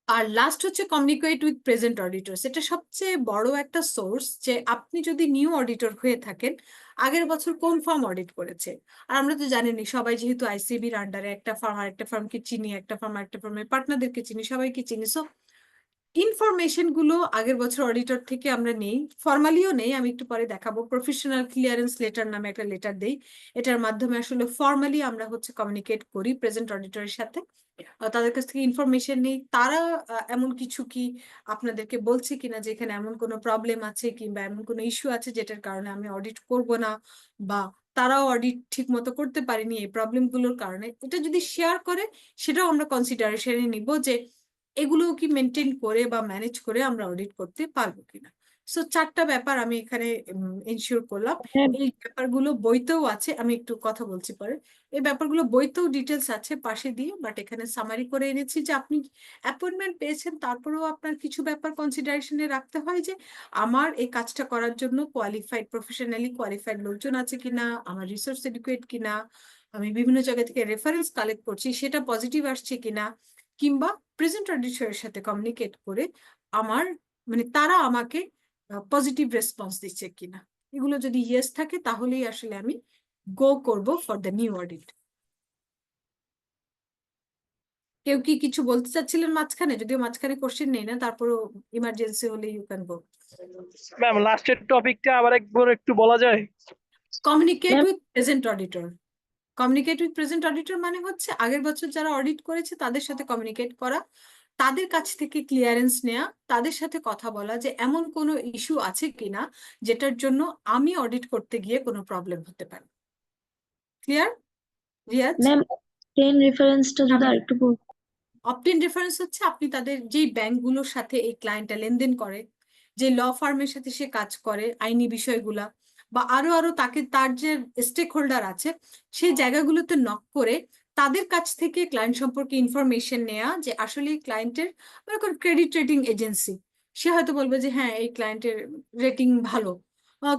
আর লাস্ট হচ্ছে কমিউনিকেট উইথ প্রেজেন্ট অডিটরস, এটা সবচেয়ে বড় একটা সোর্স যে আপনি যদি নিউ অডিটর হয়ে থাকেন আগের বছর কোন ফার্ম অডিট করেছে। আর আমরা তো জানিনি সবাই যেহেতু আইসিবির আন্ডারে একটা ফার্ম আর একটা ফার্মকে চিনি, একটা ফার্ম আর একটা ফার্মের পার্টনারদেরকে চিনি, সবাইকে চিনি। সো ইনফরমেশন গুলো আগের বছর অডিটর থেকে আমরা নেই, ফর্মালিও নেই, আমি একটু পরে দেখাবো। প্রফেশনাল ক্লিয়ারেন্স লেটার নামে একটা লেটার দেই, এটার মাধ্যমে আসলে ফর্মালি আমরা হচ্ছে কমিউনিকেট করি প্রেজেন্ট অডিটরের সাথে। তাদের কাছ থেকে ইনফরমেশন নেই তারা এমন কিছু কি আপনাদেরকে বলছে কিনা যে এখানে এমন কোনো প্রবলেম আছে কিংবা এমন কোনো ইস্যু আছে যেটার কারণে আমি অডিট করব না, বা তারাও অডিট ঠিক মতো করতে পারেনি এই প্রবলেম গুলোর কারণে, এটা যদি শেয়ার করে সেটাও আমরা কনসিডারেশনে নিব যে এগুলো কি মেনটেন করে বা ম্যানেজ করে আমরা অডিট করতে পারবো কিনা। সো 4টা ব্যাপার আমি এখানে এনশিওর করলাম। এই ব্যাপারগুলো বইতেও আছে, আমি একটু কথা বলছি পরে। এই ব্যাপারগুলো বইতেও ডিটেলস আছে পাশে দিয়ে, বাট এখানে সামারি করে এনেছি যে আপনি অ্যাপয়েন্টমেন্ট পেয়েছেন তারপরেও আপনার কিছু ব্যাপার কনসিডারেশনে রাখতে হয় যে আমার এই কাজটা করার জন্য কোয়ালিফাইড প্রফেশনালি কোয়ালিফাইড লোকজন আছে কিনা, আমার রিসোর্স এডুকেট কিনা, আমি বিভিন্ন জায়গা থেকে রেফারেন্স কালেক্ট করছি সেটা পজিটিভ আসছে কিনা, কিংবা প্রেজেন্ট অডিটরের সাথে কমিউনিকেট করে আমার মানে তারা আমাকে পজিটিভ রেসপন্স দিচ্ছে কিনা। এগুলো যদি ইয়েস থাকে তাহলেই আসলে আমি গো করব ফর দ্য নিউ অডিট। কেউ কি কিছু বলতে চাচ্ছিলেন মাঝখানে? যদিও মাঝখানে কোশ্চেন নেই না, তারপরও ইমার্জেন্সি হলে ইউ ক্যান গো। ম্যাম লাস্টের টপিকটা আবার একবার একটু বলা যায়? Communicate with present auditor. Communicate with present auditor মানে হচ্ছে আগের বছর যারা অডিট করেছে তাদের সাথে কমিউনিকেট করা, তাদের কাছ থেকে ক্লিয়ারেন্স নেওয়া, তাদের সাথে কথা বলা যে এমন কোনো ইস্যু আছে কিনা যেটার জন্য আমি অডিট করতে গিয়ে কোনো প্রবলেম হতে পারে। ক্লিয়ার রিয়াজ? ম্যাম ট্রেন রেফারেন্সটা যদি আরেকটু বলতেন। অপটিন রেফারেন্স হচ্ছে আপনি তাদের যেই ব্যাংকগুলোর সাথে এই ক্লায়েন্টটা লেনদেন করে, যে ল ফার্মের সাথে সে কাজ করে আইনি বিষয়গুলা, বা আরো আরো তাকে তার যে স্টেক হোল্ডার আছে সেই জায়গাগুলোতে নক করে তাদের কাছ থেকে ক্লায়েন্ট সম্পর্কে ইনফরমেশন নেওয়া, যে আসলে ক্লায়েন্টের মনে করেন ক্রেডিট রেটিং এজেন্সি, সে হয়তো বলবে যে হ্যাঁ এই ক্লায়েন্টের রেটিং ভালো,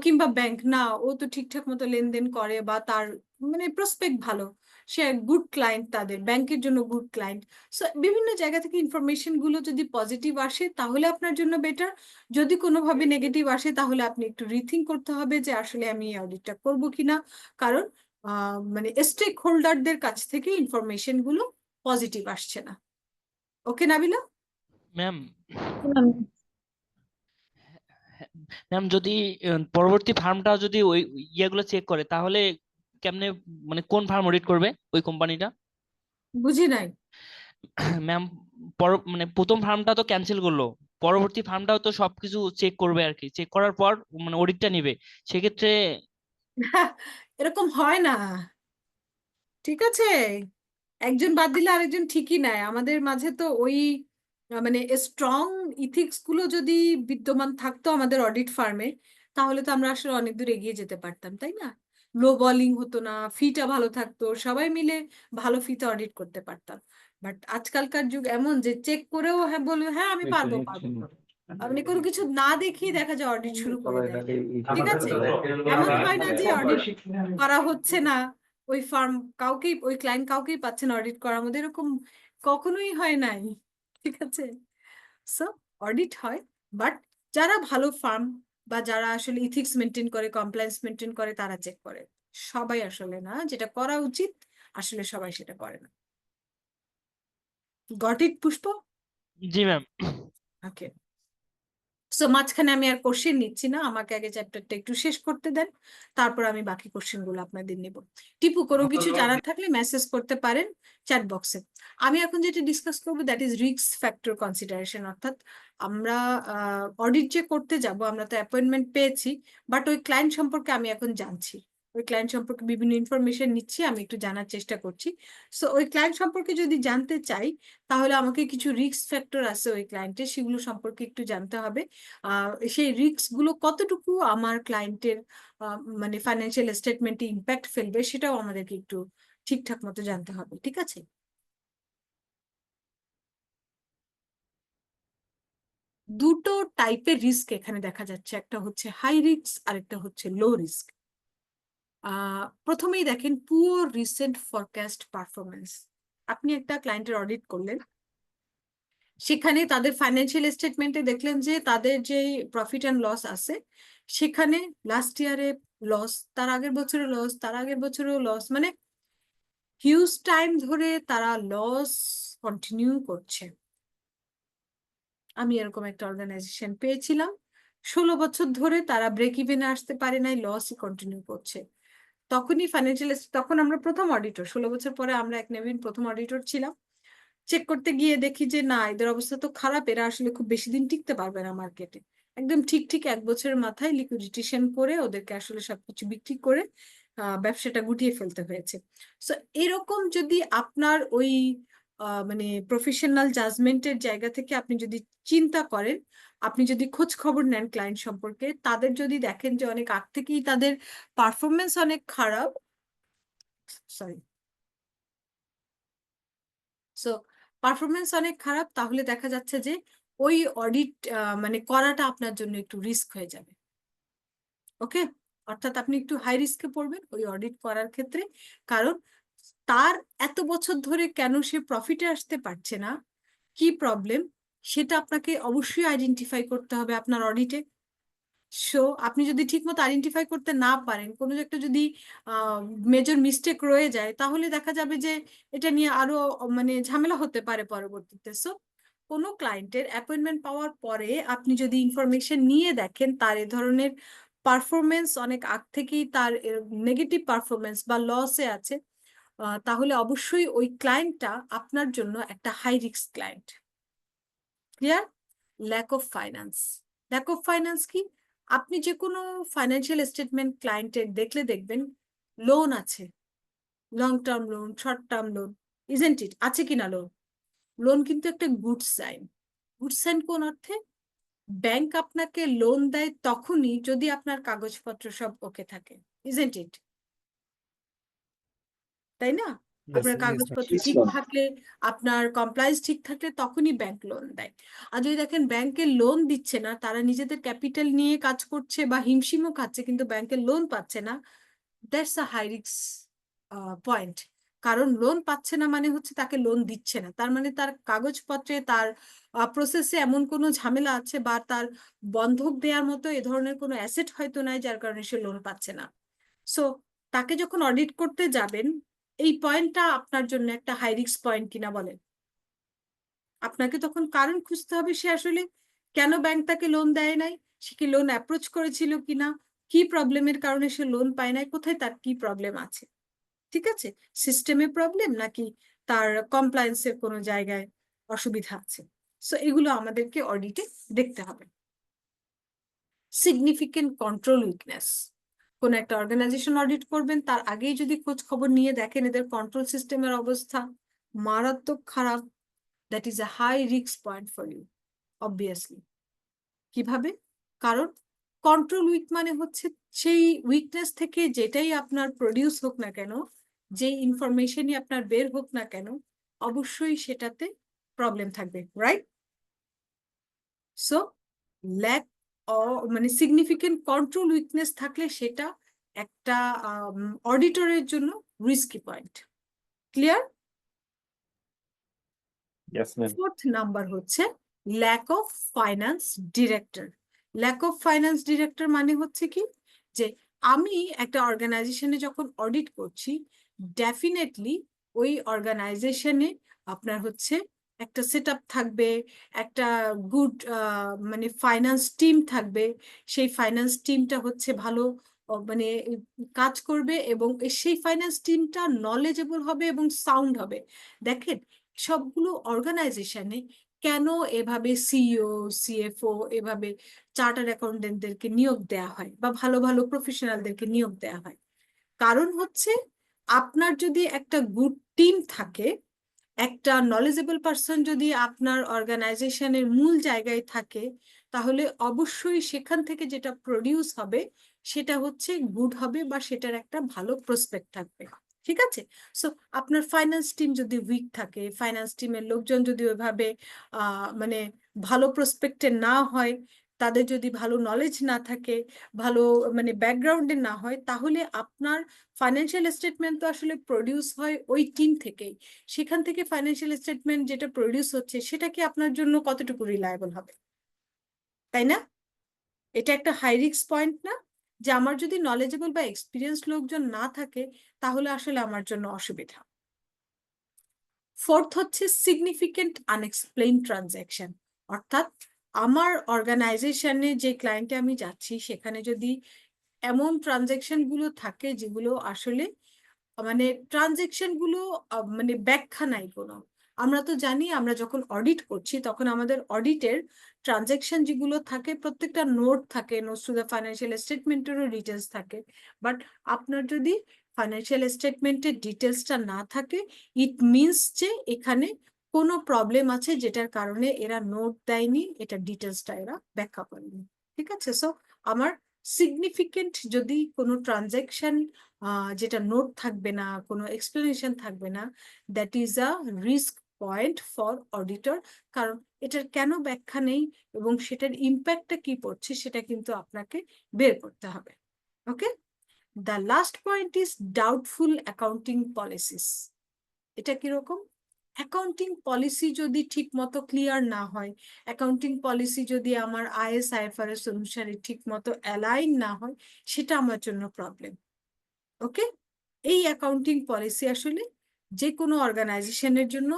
কিংবা ব্যাংক না ও তো ঠিকঠাক মতো লেনদেন করে, বা তার মানে প্রসপেক্ট ভালো, সে গুড ক্লায়েন্ট, তাদের ব্যাংকের জন্য গুড ক্লায়েন্ট। সো বিভিন্ন জায়গা থেকে ইনফরমেশন গুলো যদি পজিটিভ আসে তাহলে আপনার জন্য বেটার, যদি কোনোভাবে নেগেটিভ আসে তাহলে আপনি একটু রিথিঙ্ক করতে হবে যে আসলে আমি এই অডিটটা করবো কিনা, কারণ মানে স্টেক হোল্ডারদের কাছ থেকে ইনফরমেশন গুলো পজিটিভ আসছে না। ওকে নাবিলা? ম্যাম ম্যাম ম্যাম যদি পরবর্তী ফার্মটা যদি ওই ইয়েগুলো চেক করে তাহলে কেমনে, মানে কোন ফার্ম অডিট করবে ওই কোম্পানিটা? বুঝি নাই। ম্যাম মানে প্রথম ফার্মটা তো ক্যান্সেল করলো, পরবর্তী ফার্মটাও তো সবকিছু চেক করবে আর কি, চেক করার পর মানে অডিটটা নিবে, সেক্ষেত্রে এরকম হয় না, ঠিক আছে? একজন বাদ দিলে আরেকজন ঠিকই নেয়। আমাদের মাঝে তো ওই মানে স্ট্রং ইথিক্স গুলো যদি বিদ্যমান থাকতো আমাদের অডিট ফার্মে, তাহলে তো আমরা আসলে অনেক দূর এগিয়ে যেতে পারতাম, তাই না? লো বলিং হতো না, ফিটা ভালো থাকতো, সবাই মিলে ভালো ফিতে অডিট করতে পারতাম। বাট আজকালকার যুগ এমন যে চেক করেও হ্যাঁ বলবে হ্যাঁ আমি পারবো পারবো, আপনি কোনো কিছু না দেখিয়ে দেখা যায় অডিট শুরু করে দেয়। ঠিক আছে, এমন হয় না যে অডিট করা হচ্ছে না, ওই ফার্ম কাউকেই, ওই ক্লায়েন্ট কাউকেই পাচ্ছে না অডিট করার মধ্যে, এরকম কখনোই হয় নাই। ঠিক আছে, সো অডিট হয়, বাট যারা ভালো ফার্ম বা যারা আসলে ইথিক্স মেনটেন করে, কমপ্লায়েন্স মেনটেন করে, তারা চেক করে। সবাই আসলে না, যেটা করা উচিত আসলে সবাই সেটা করে না। Got it Pushpa? G ma'am. Okay, so মাঝখানে আমি আর কোশ্চেন নিচ্ছি না, আমাকে আগে চ্যাপ্টারটা একটু শেষ করতে দেন, তারপর আমি বাকি কোশ্চেন গুলো আপনাদের নিব। টিপু কোনো কিছু জানার থাকলে মেসেজ করতে পারেন চ্যাট বক্সে। আমি এখন যেটা ডিসকাস করবো that is risk factor consideration, অর্থাৎ আমরা অডিট যে করতে যাব, আমরা তো অ্যাপয়েন্টমেন্ট পেয়েছি, বাট ওই ক্লায়েন্ট সম্পর্কে আমি এখন জানছি, ওই ক্লায়েন্ট সম্পর্কে বিভিন্ন ইনফরমেশন নিচ্ছি, আমি একটু জানার চেষ্টা করছি। সো ওই ক্লায়েন্ট সম্পর্কে যদি জানতে চাই তাহলে আমাকে কিছু রিস্ক ফ্যাক্টর আছে ওই ক্লায়েন্টের, সেগুলো সম্পর্কে একটু জানতে হবে। সেই রিস্ক গুলো কতটুকু আমার ক্লায়েন্টের মানে ফাইন্যান্সিয়াল স্টেটমেন্টে ইম্প্যাক্ট ফেলবে সেটাও আমাদেরকে একটু ঠিকঠাক মতো জানতে হবে। ঠিক আছে, দুটো টাইপের রিস্ক এখানে দেখা যাচ্ছে, একটা হচ্ছে হাই রিস্ক আর একটা হচ্ছে লো রিস্ক। প্রথমেই দেখেন পুওর রিসেন্ট ফরকাস্ট পারফরমেন্স। আপনি একটা ক্লায়েন্টের অডিট করলেন, সেখানে তাদের ফাইন্যান্সিয়াল স্টেটমেন্টে দেখলেন যে তাদের যে প্রফিট অ্যান্ড লস আছে সেখানে লাস্ট ইয়ারে লস, তার আগের বছরে লস, তার আগের বছরেও লস, মানে হিউজ টাইম ধরে তারা লস কন্টিনিউ করছে। আমি এরকম একটা অর্গানাইজেশন পেয়েছিলাম, 16 বছর ধরে তারা ব্রেক ইভেনে আসতে পারে নাই, লসই কন্টিনিউ করছে। তখনই ফাইন্যান্সিয়াল, তখন আমরা প্রথম অডিটর, 16 বছর পরে আমরা এক নবীন প্রথম অডিটর ছিলাম। চেক করতে গিয়ে দেখি যে না, এদের অবস্থা তো খারাপ, এরা আসলে খুব বেশি দিন টিকতে পারবে না মার্কেটে। একদম ঠিক ঠিক 1 বছরের মাথায় লিকুইডিটেশন করে ওদেরকে আসলে সবকিছু বিক্রি করে ব্যবসাটা গুটিয়ে ফেলতে হয়েছে। সো এরকম যদি আপনার ওই মানে প্রফেশনাল জাজমেন্টের জায়গা থেকে আপনি যদি চিন্তা করেন, আপনি যদি খোঁজ খবর নেন ক্লায়েন্ট সম্পর্কে, তাদের যদি দেখেন যে অনেক আগ থেকেই তাদের পারফরমেন্স অনেক খারাপ, সরি, সো পারফরমেন্স অনেক খারাপ, তাহলে দেখা যাচ্ছে যে ওই অডিট মানে করাটা আপনার জন্য একটু রিস্ক হয়ে যাবে। ওকে, অর্থাৎ আপনি একটু হাই রিস্কে পড়বেন ওই অডিট করার ক্ষেত্রে, কারণ তার এত বছর ধরে কেন সে প্রফিটে আসতে পারছে না, কি প্রবলেম, সেটা আপনাকে অবশ্যই আইডেন্টিফাই করতে হবে আপনার অডিটে। সো আপনি যদি ঠিকমতো আইডেন্টিফাই করতে না পারেন, কোনো একটা যদি মেজর মিস্টেক রয়ে যায়, তাহলে দেখা যাবে যে এটা নিয়ে আরো মানে ঝামেলা হতে পারে পরবর্তীতে। সো কোনো ক্লায়েন্টের অ্যাপয়েন্টমেন্ট পাওয়ার পরে আপনি যদি ইনফরমেশন নিয়ে দেখেন তার এ ধরনের পারফরমেন্স অনেক আগ থেকেই তার নেগেটিভ পারফরমেন্স বা লসে আছে, তাহলে অবশ্যই ওই ক্লায়েন্টটা আপনার জন্য একটা high risk client. Clear? Lack of finance. Lack of finance কি? আপনি যে কোনো ফাইন্যান্সিয়াল স্টেটমেন্ট ক্লায়েন্টের দেখলে দেখবেন লোন আছে, long term loan, short term loan, isn't it? আছে কিনা লোন? লোন কিন্তু একটা গুড সাইন। গুড সাইন কোন অর্থে? ব্যাংক আপনাকে লোন দেয় তখনই যদি আপনার কাগজপত্র সব ওকে থাকে, ইজেন্ট ইট? তাই না? আপনার কাগজপত্র ঠিক থাকলে, আপনার কমপ্লায়েন্স ঠিক থাকলে তখনই ব্যাংক লোন দেয়। আর যদি দেখেন ব্যাংকের লোন দিচ্ছে না, তারা নিজেদের ক্যাপিটাল নিয়ে কাজ করছে বা হিমশিমও খাচ্ছে কিন্তু ব্যাংকের লোন পাচ্ছে না, that's a high risk point. কারণ লোন পাচ্ছে না মানে হচ্ছে তাকে লোন দিচ্ছে না, তার মানে তার কাগজপত্রে, তার প্রসেসে এমন কোনো ঝামেলা আছে বা তার বন্ধক দেওয়ার মতো এ ধরনের কোনো অ্যাসেট হয়তো নাই, যার কারণে সে লোন পাচ্ছে না। সো তাকে যখন অডিট করতে যাবেন, এই পয়েন্টটা আপনার জন্য একটা হাই রিস্ক পয়েন্ট কিনা বলেন? আপনাকে তখন কারণ খুঁজতে হবে সে আসলে কেন ব্যাংক তাকে লোন দেয় নাই, সে কি লোন অ্যাপ্রোচ করেছিল কিনা, কি প্রবলেমের কারণে সে লোন পায় নাই, কোথায় তার কি প্রবলেম আছে। ঠিক আছে? সিস্টেমে প্রবলেম নাকি তার কমপ্লায়েন্সের কোনো জায়গায় অসুবিধা আছে। সো এগুলো আমাদেরকে অডিটে দেখতে হবে। Significant control weakness. কোন একটা অর্গানাইজেশন অডিট করবেন, তার আগেই যদি খোঁজ খবর নিয়ে দেখেন এদের কন্ট্রোল সিস্টেমের অবস্থা মারাত্মক খারাপ, that is a high risk point for you obviously. কিভাবে? কারণ কন্ট্রোল উইক মানে হচ্ছে সেই উইকনেস থেকে যেটাই আপনার প্রডিউস হোক না কেন, যে ইনফরমেশনই আপনার বের হোক না কেন, অবশ্যই সেটাতে প্রবলেম থাকবে, রাইট? সো ল্যাক মানে সিগনিফিকেন্ট কন্ট্রোল উইকনেস থাকলে সেটা একটা অডিটরের জন্য risky point. Clear? Fourth number হচ্ছে lack of finance director. Lack of finance director মানে হচ্ছে কি, যে আমি একটা অর্গানাইজেশনে যখন অডিট করছি, ডেফিনেটলি ওই অর্গানাইজেশনে আপনার হচ্ছে একটা সেট আপ থাকবে, একটা গুড মানে ফাইন্যান্স টিম থাকবে। সেই ফাইন্যান্স টিমটা হচ্ছে ভালো মানে কাজ করবে এবং সেই ফাইন্যান্স টিমটা নলেজেবল হবে এবং সাউন্ড হবে। দেখেন সবগুলো অর্গানাইজেশনে কেন এভাবে সিইও, সিএফও, এভাবে চার্টার্ড অ্যাকাউন্টেন্টদেরকে নিয়োগ দেওয়া হয় বা ভালো ভালো প্রফেশনালদেরকে নিয়োগ দেওয়া হয়? কারণ হচ্ছে আপনার যদি একটা গুড টিম থাকে, একটা নলেজেবল পারসন যদি আপনার অর্গানাইজেশনের মূল জায়গায় থাকে, তাহলে অবশ্যই সেখান থেকে যেটা প্রডিউস হবে সেটা হচ্ছে গুড হবে বা সেটার একটা ভালো প্রসপেক্ট থাকবে। ঠিক আছে? সো আপনার ফাইন্যান্স টিম যদি উইক থাকে, ফাইন্যান্স টিমের লোকজন যদি ওইভাবে মানে ভালো প্রসপেক্টে না হয়, তাদের যদি ভালো নলেজ না থাকে, ভালো মানে ব্যাকগ্রাউন্ডে না হয়, তাহলে আপনার ফাইন্যান্সিয়াল স্টেটমেন্ট তো আসলে প্রডিউস হয় ওই টিম থেকেই। সেখান থেকে ফাইন্যান্সিয়াল স্টেটমেন্ট যেটা প্রডিউস হচ্ছে সেটা কি আপনার জন্য কতটুকু রিলায়েবল হবে? তাই না? এটা একটা হাই রিস্ক পয়েন্ট না, যে আমার যদি নলেজেবল বা এক্সপিরিয়েন্স লোকজন না থাকে তাহলে আসলে আমার জন্য অসুবিধা। ফোর্থ হচ্ছে সিগনিফিকেন্ট আনএক্সপ্লেইন ট্রানজ্যাকশন। অর্থাৎ আমার অর্গানাইজেশনে যে ক্লায়েন্টে আমি যাচ্ছি সেখানে যদি এমন ট্রানজ্যাকশন গুলো থাকে যেগুলো আসলে মানে ট্রানজেকশন গুলো মানে ব্যাখ্যা নাই কোনো। আমরা তো জানি আমরা যখন অডিট করছি তখন আমাদের অডিটের ট্রানজেকশন যেগুলো থাকে প্রত্যেকটা নোট থাকে, নোটস টু দ্য ফাইন্যান্সিয়াল স্টেটমেন্টেরও ডিটেলস থাকে। বাট আপনার যদি ফাইন্যান্সিয়াল স্টেটমেন্টের ডিটেলসটা না থাকে, ইট মিনস যে এখানে কোনো প্রবলেম আছে যেটার কারণে এরা নোট দেয়নি, এটা ডিটেলসটা এরা ব্যাখ্যা করেনি। ঠিক আছে? সো আমার সিগনিফিকেন্ট যদি কোনো ট্রানজেকশন যেটা নোট থাকবে না, কোনো এক্সপ্লেনেশন থাকবে না, that is a risk point for auditor. কারণ এটার কেন ব্যাখ্যা নেই এবং সেটার ইম্প্যাক্টটা কি পড়ছে সেটা কিন্তু আপনাকে বের করতে হবে। Okay? The last point is doubtful accounting policies. এটা কিরকম? অ্যাকাউন্টিং পলিসি যদি ঠিক মতো ক্লিয়ার না হয়, অ্যাকাউন্টিং পলিসি যদি আমার আইএস আইএফআরএস অনুসারে ঠিক মতো অ্যালাইন না হয়, সেটা আমার জন্য প্রবলেম। ওকে, এই অ্যাকাউন্টিং পলিসি আসলে যে কোনো অর্গানাইজেশনের জন্য,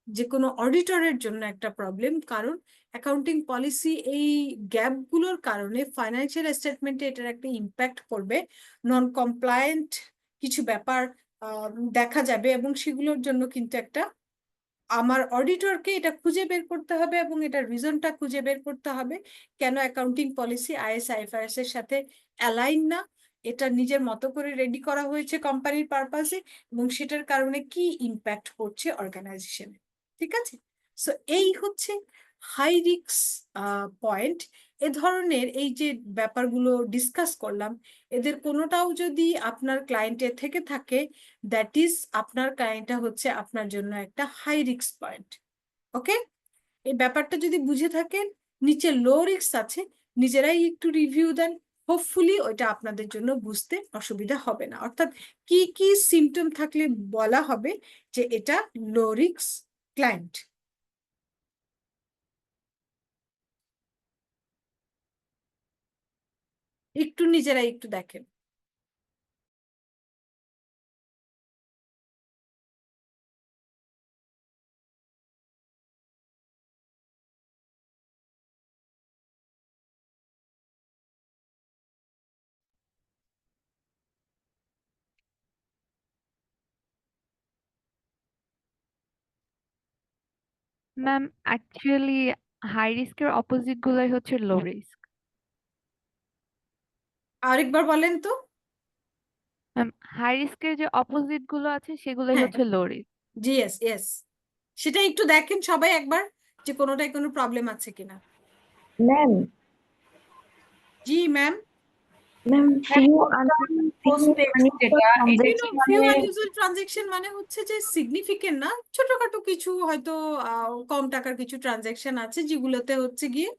যে কোনো অডিটরের জন্য একটা প্রবলেম, কারণ অ্যাকাউন্টিং পলিসি এই গ্যাপগুলোর কারণে ফাইন্যান্সিয়াল স্টেটমেন্টে এটার একটা ইম্প্যাক্ট পড়বে, নন কমপ্লায়েন্ট কিছু ব্যাপার দেখা যাবে, এবং সেগুলোর জন্য কিন্তু একটা আমার অডিটরকে এটা খুঁজে বের করতে হবে এবং এটার রিজনটা খুঁজে বের করতে হবে কেন অ্যাকাউন্টিং পলিসি আইএস আইএফআরএস এর সাথে অ্যালাইন না, এটা নিজের মতো করে রেডি করা হয়েছে কোম্পানির পারপাসে, এবং সেটার কারণে কি ইম্প্যাক্ট পড়ছে অর্গানাইজেশনে। ঠিক আছে, সো এই হচ্ছে হাই রিস্ক পয়েন্ট। এ ধরনের এই যে ব্যাপারগুলো ডিসকাস করলাম, এদের কোনোটাও যদি আপনার ক্লায়েন্টের থেকে থাকে, দ্যাট ইজ আপনার ক্লায়েন্টটা হচ্ছে আপনার জন্য একটা হাই রিস্ক পয়েন্ট। ওকে, এই ব্যাপারটা যদি বুঝে থাকেন, নিচে লো রিস্ক আছে, নিজেরাই একটু রিভিউ দেন, হোপফুলি ওইটা আপনাদের জন্য বুঝতে অসুবিধা হবে না। অর্থাৎ কি কি সিমটম থাকলে বলা হবে যে এটা লো রিস্ক ক্লায়েন্ট। একটু নিজেরাই একটু দেখেন। ম্যাম অ্যাকচুয়ালি হাই রিস্কের অপোজিট গুলোই হচ্ছে লো রিস্ক। আরেকবার বলেন তো। ম্যাম হাই রিস্কের যে অপোজিট গুলো আছে সেগুলোই হ্যাঁ, হচ্ছে লো রিস্ক। জি ইয়েস ইয়েস, সেটা একটু দেখেন সবাই একবার যে কোনোটাই কোনো প্রবলেম আছে কিনা। ম্যাম জি ma'am. Ma'am few unusual transaction মানে হচ্ছে যে সিগনিফিকেন্ট না, ছোটখাটো কিছু হয়তো কম টাকার কিছু ট্রানজেকশন আছে যেগুলোতে হচ্ছে গিয়ে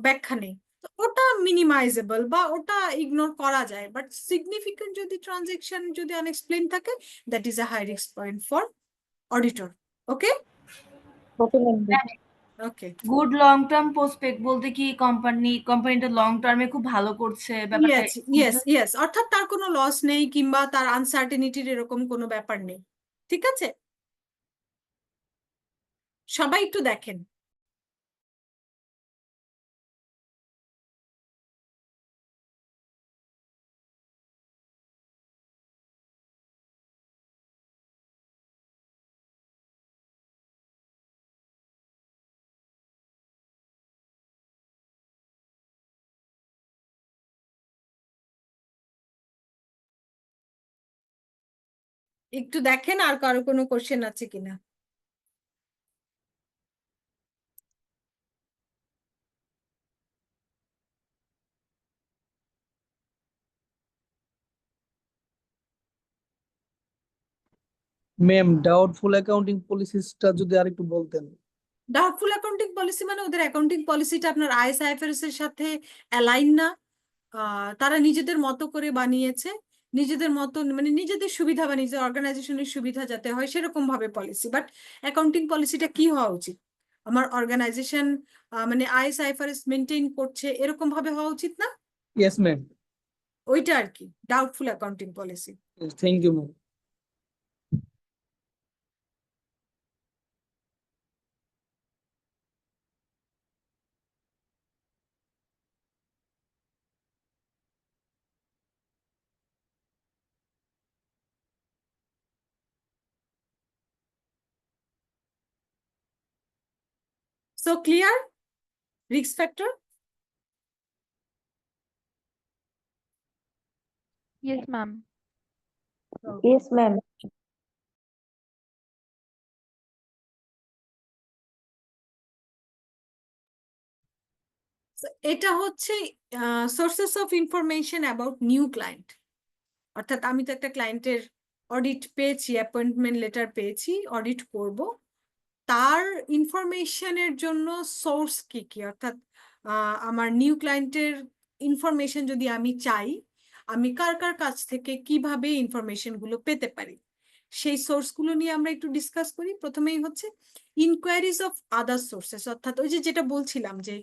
ব্যাখ্যা নেই, তো ওটা মিনিমাইজেবল বা ওটা ইগনোর করা যায়, বাট সিগনিফিকেন্ট যদি ট্রানজেকশন যদি আনএক্সপ্লেইন থাকে, that is a high risk point for auditor. Okay okay. Good long term prospect বলতে কি কোম্পানিটা লং টার্মে খুব ভালো করছে ব্যাপারটা? ইয়েস, অর্থাৎ তার কোনো লস নেই কিংবা তার আনসার্টেনিটির এরকম কোনো ব্যাপার নেই। ঠিক আছে, সবাই একটু দেখেন। একটু দেখেন আর কারো কোনো কোশ্চেন আছে কিনা। ম্যাম ডাউটফুল অ্যাকাউন্টিং পলিসিসটা যদি আরেকটু বলতেন। ডাউটফুল অ্যাকাউন্টিং পলিসি মানে ওদের অ্যাকাউন্টিং পলিসিটা আপনার আইএস আইএফআরএস এর সাথে অ্যালাইন না, তারা নিজেদের মতো করে বানিয়েছে, নিজেদের মতো মানে নিজেদের সুবিধা বা নিজেদের অর্গানাইজেশনের সুবিধা যাতে হয় সেরকম ভাবে পলিসি, বাট অ্যাকাউন্টিং পলিসিটা কি হওয়া উচিত, আমার অর্গানাইজেশন মানে আইএস আইএফআরএস মেনটেন করছে এরকম ভাবে হওয়া উচিত না, ইয়েস ম্যাম। ওইটা আর কি doubtful accounting policy. Thank you ma'am. So clear? Risk factor? Yes ma'am. Yes ma'am. এটা হচ্ছে sources of information about new client, অর্থাৎ আমি তো একটা ক্লায়েন্টের অডিট পেয়েছি, অ্যাপয়েন্টমেন্ট লেটার পেয়েছি, অডিট করব, তার ইনফরমেশনের জন্য সোর্স কি কি, অর্থাৎ আমার নিউ ক্লায়েন্টের ইনফরমেশন যদি আমি চাই, আমি কার কার কাছ থেকে কিভাবে ইনফরমেশন গুলো পেতে পারি, সেই সোর্সগুলো নিয়ে আমরা একটু ডিসকাস করি। প্রথমেই হচ্ছে ইনকোয়ারিজ অফ আদার সোর্সেস, অর্থাৎ ওই যে যেটা বলছিলাম যে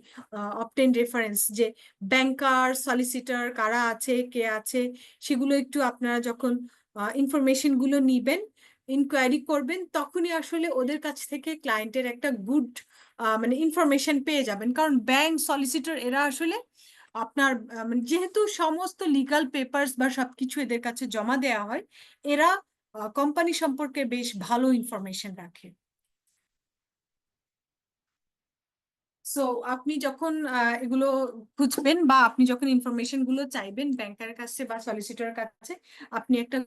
অবটেন রেফারেন্স, যে ব্যাংকার, সলিসিটর কারা আছে, কে আছে, সেগুলো একটু আপনারা যখন ইনফরমেশন গুলো নিবেন, ইনকোয়ারি করবেন, তখনই আসলে ওদের কাছ থেকে ক্লায়েন্টের একটা গুড মানে ইনফরমেশন পেয়ে যাবেন। কারণ ব্যাংক, সলিসিটর এরা আসলে আপনার মানে যেহেতু সমস্ত লিগাল পেপারস বা সবকিছু এদের কাছে জমা দেওয়া হয়, এরা কোম্পানি সম্পর্কে বেশ ভালো ইনফরমেশন রাখে। সো আপনি যখন এগুলো খুঁজবেন বা আপনি যখন ইনফরমেশন গুলো চাইবেন ব্যাংকের কাছে বা সলিসিটরের কাছে, আপনি একটা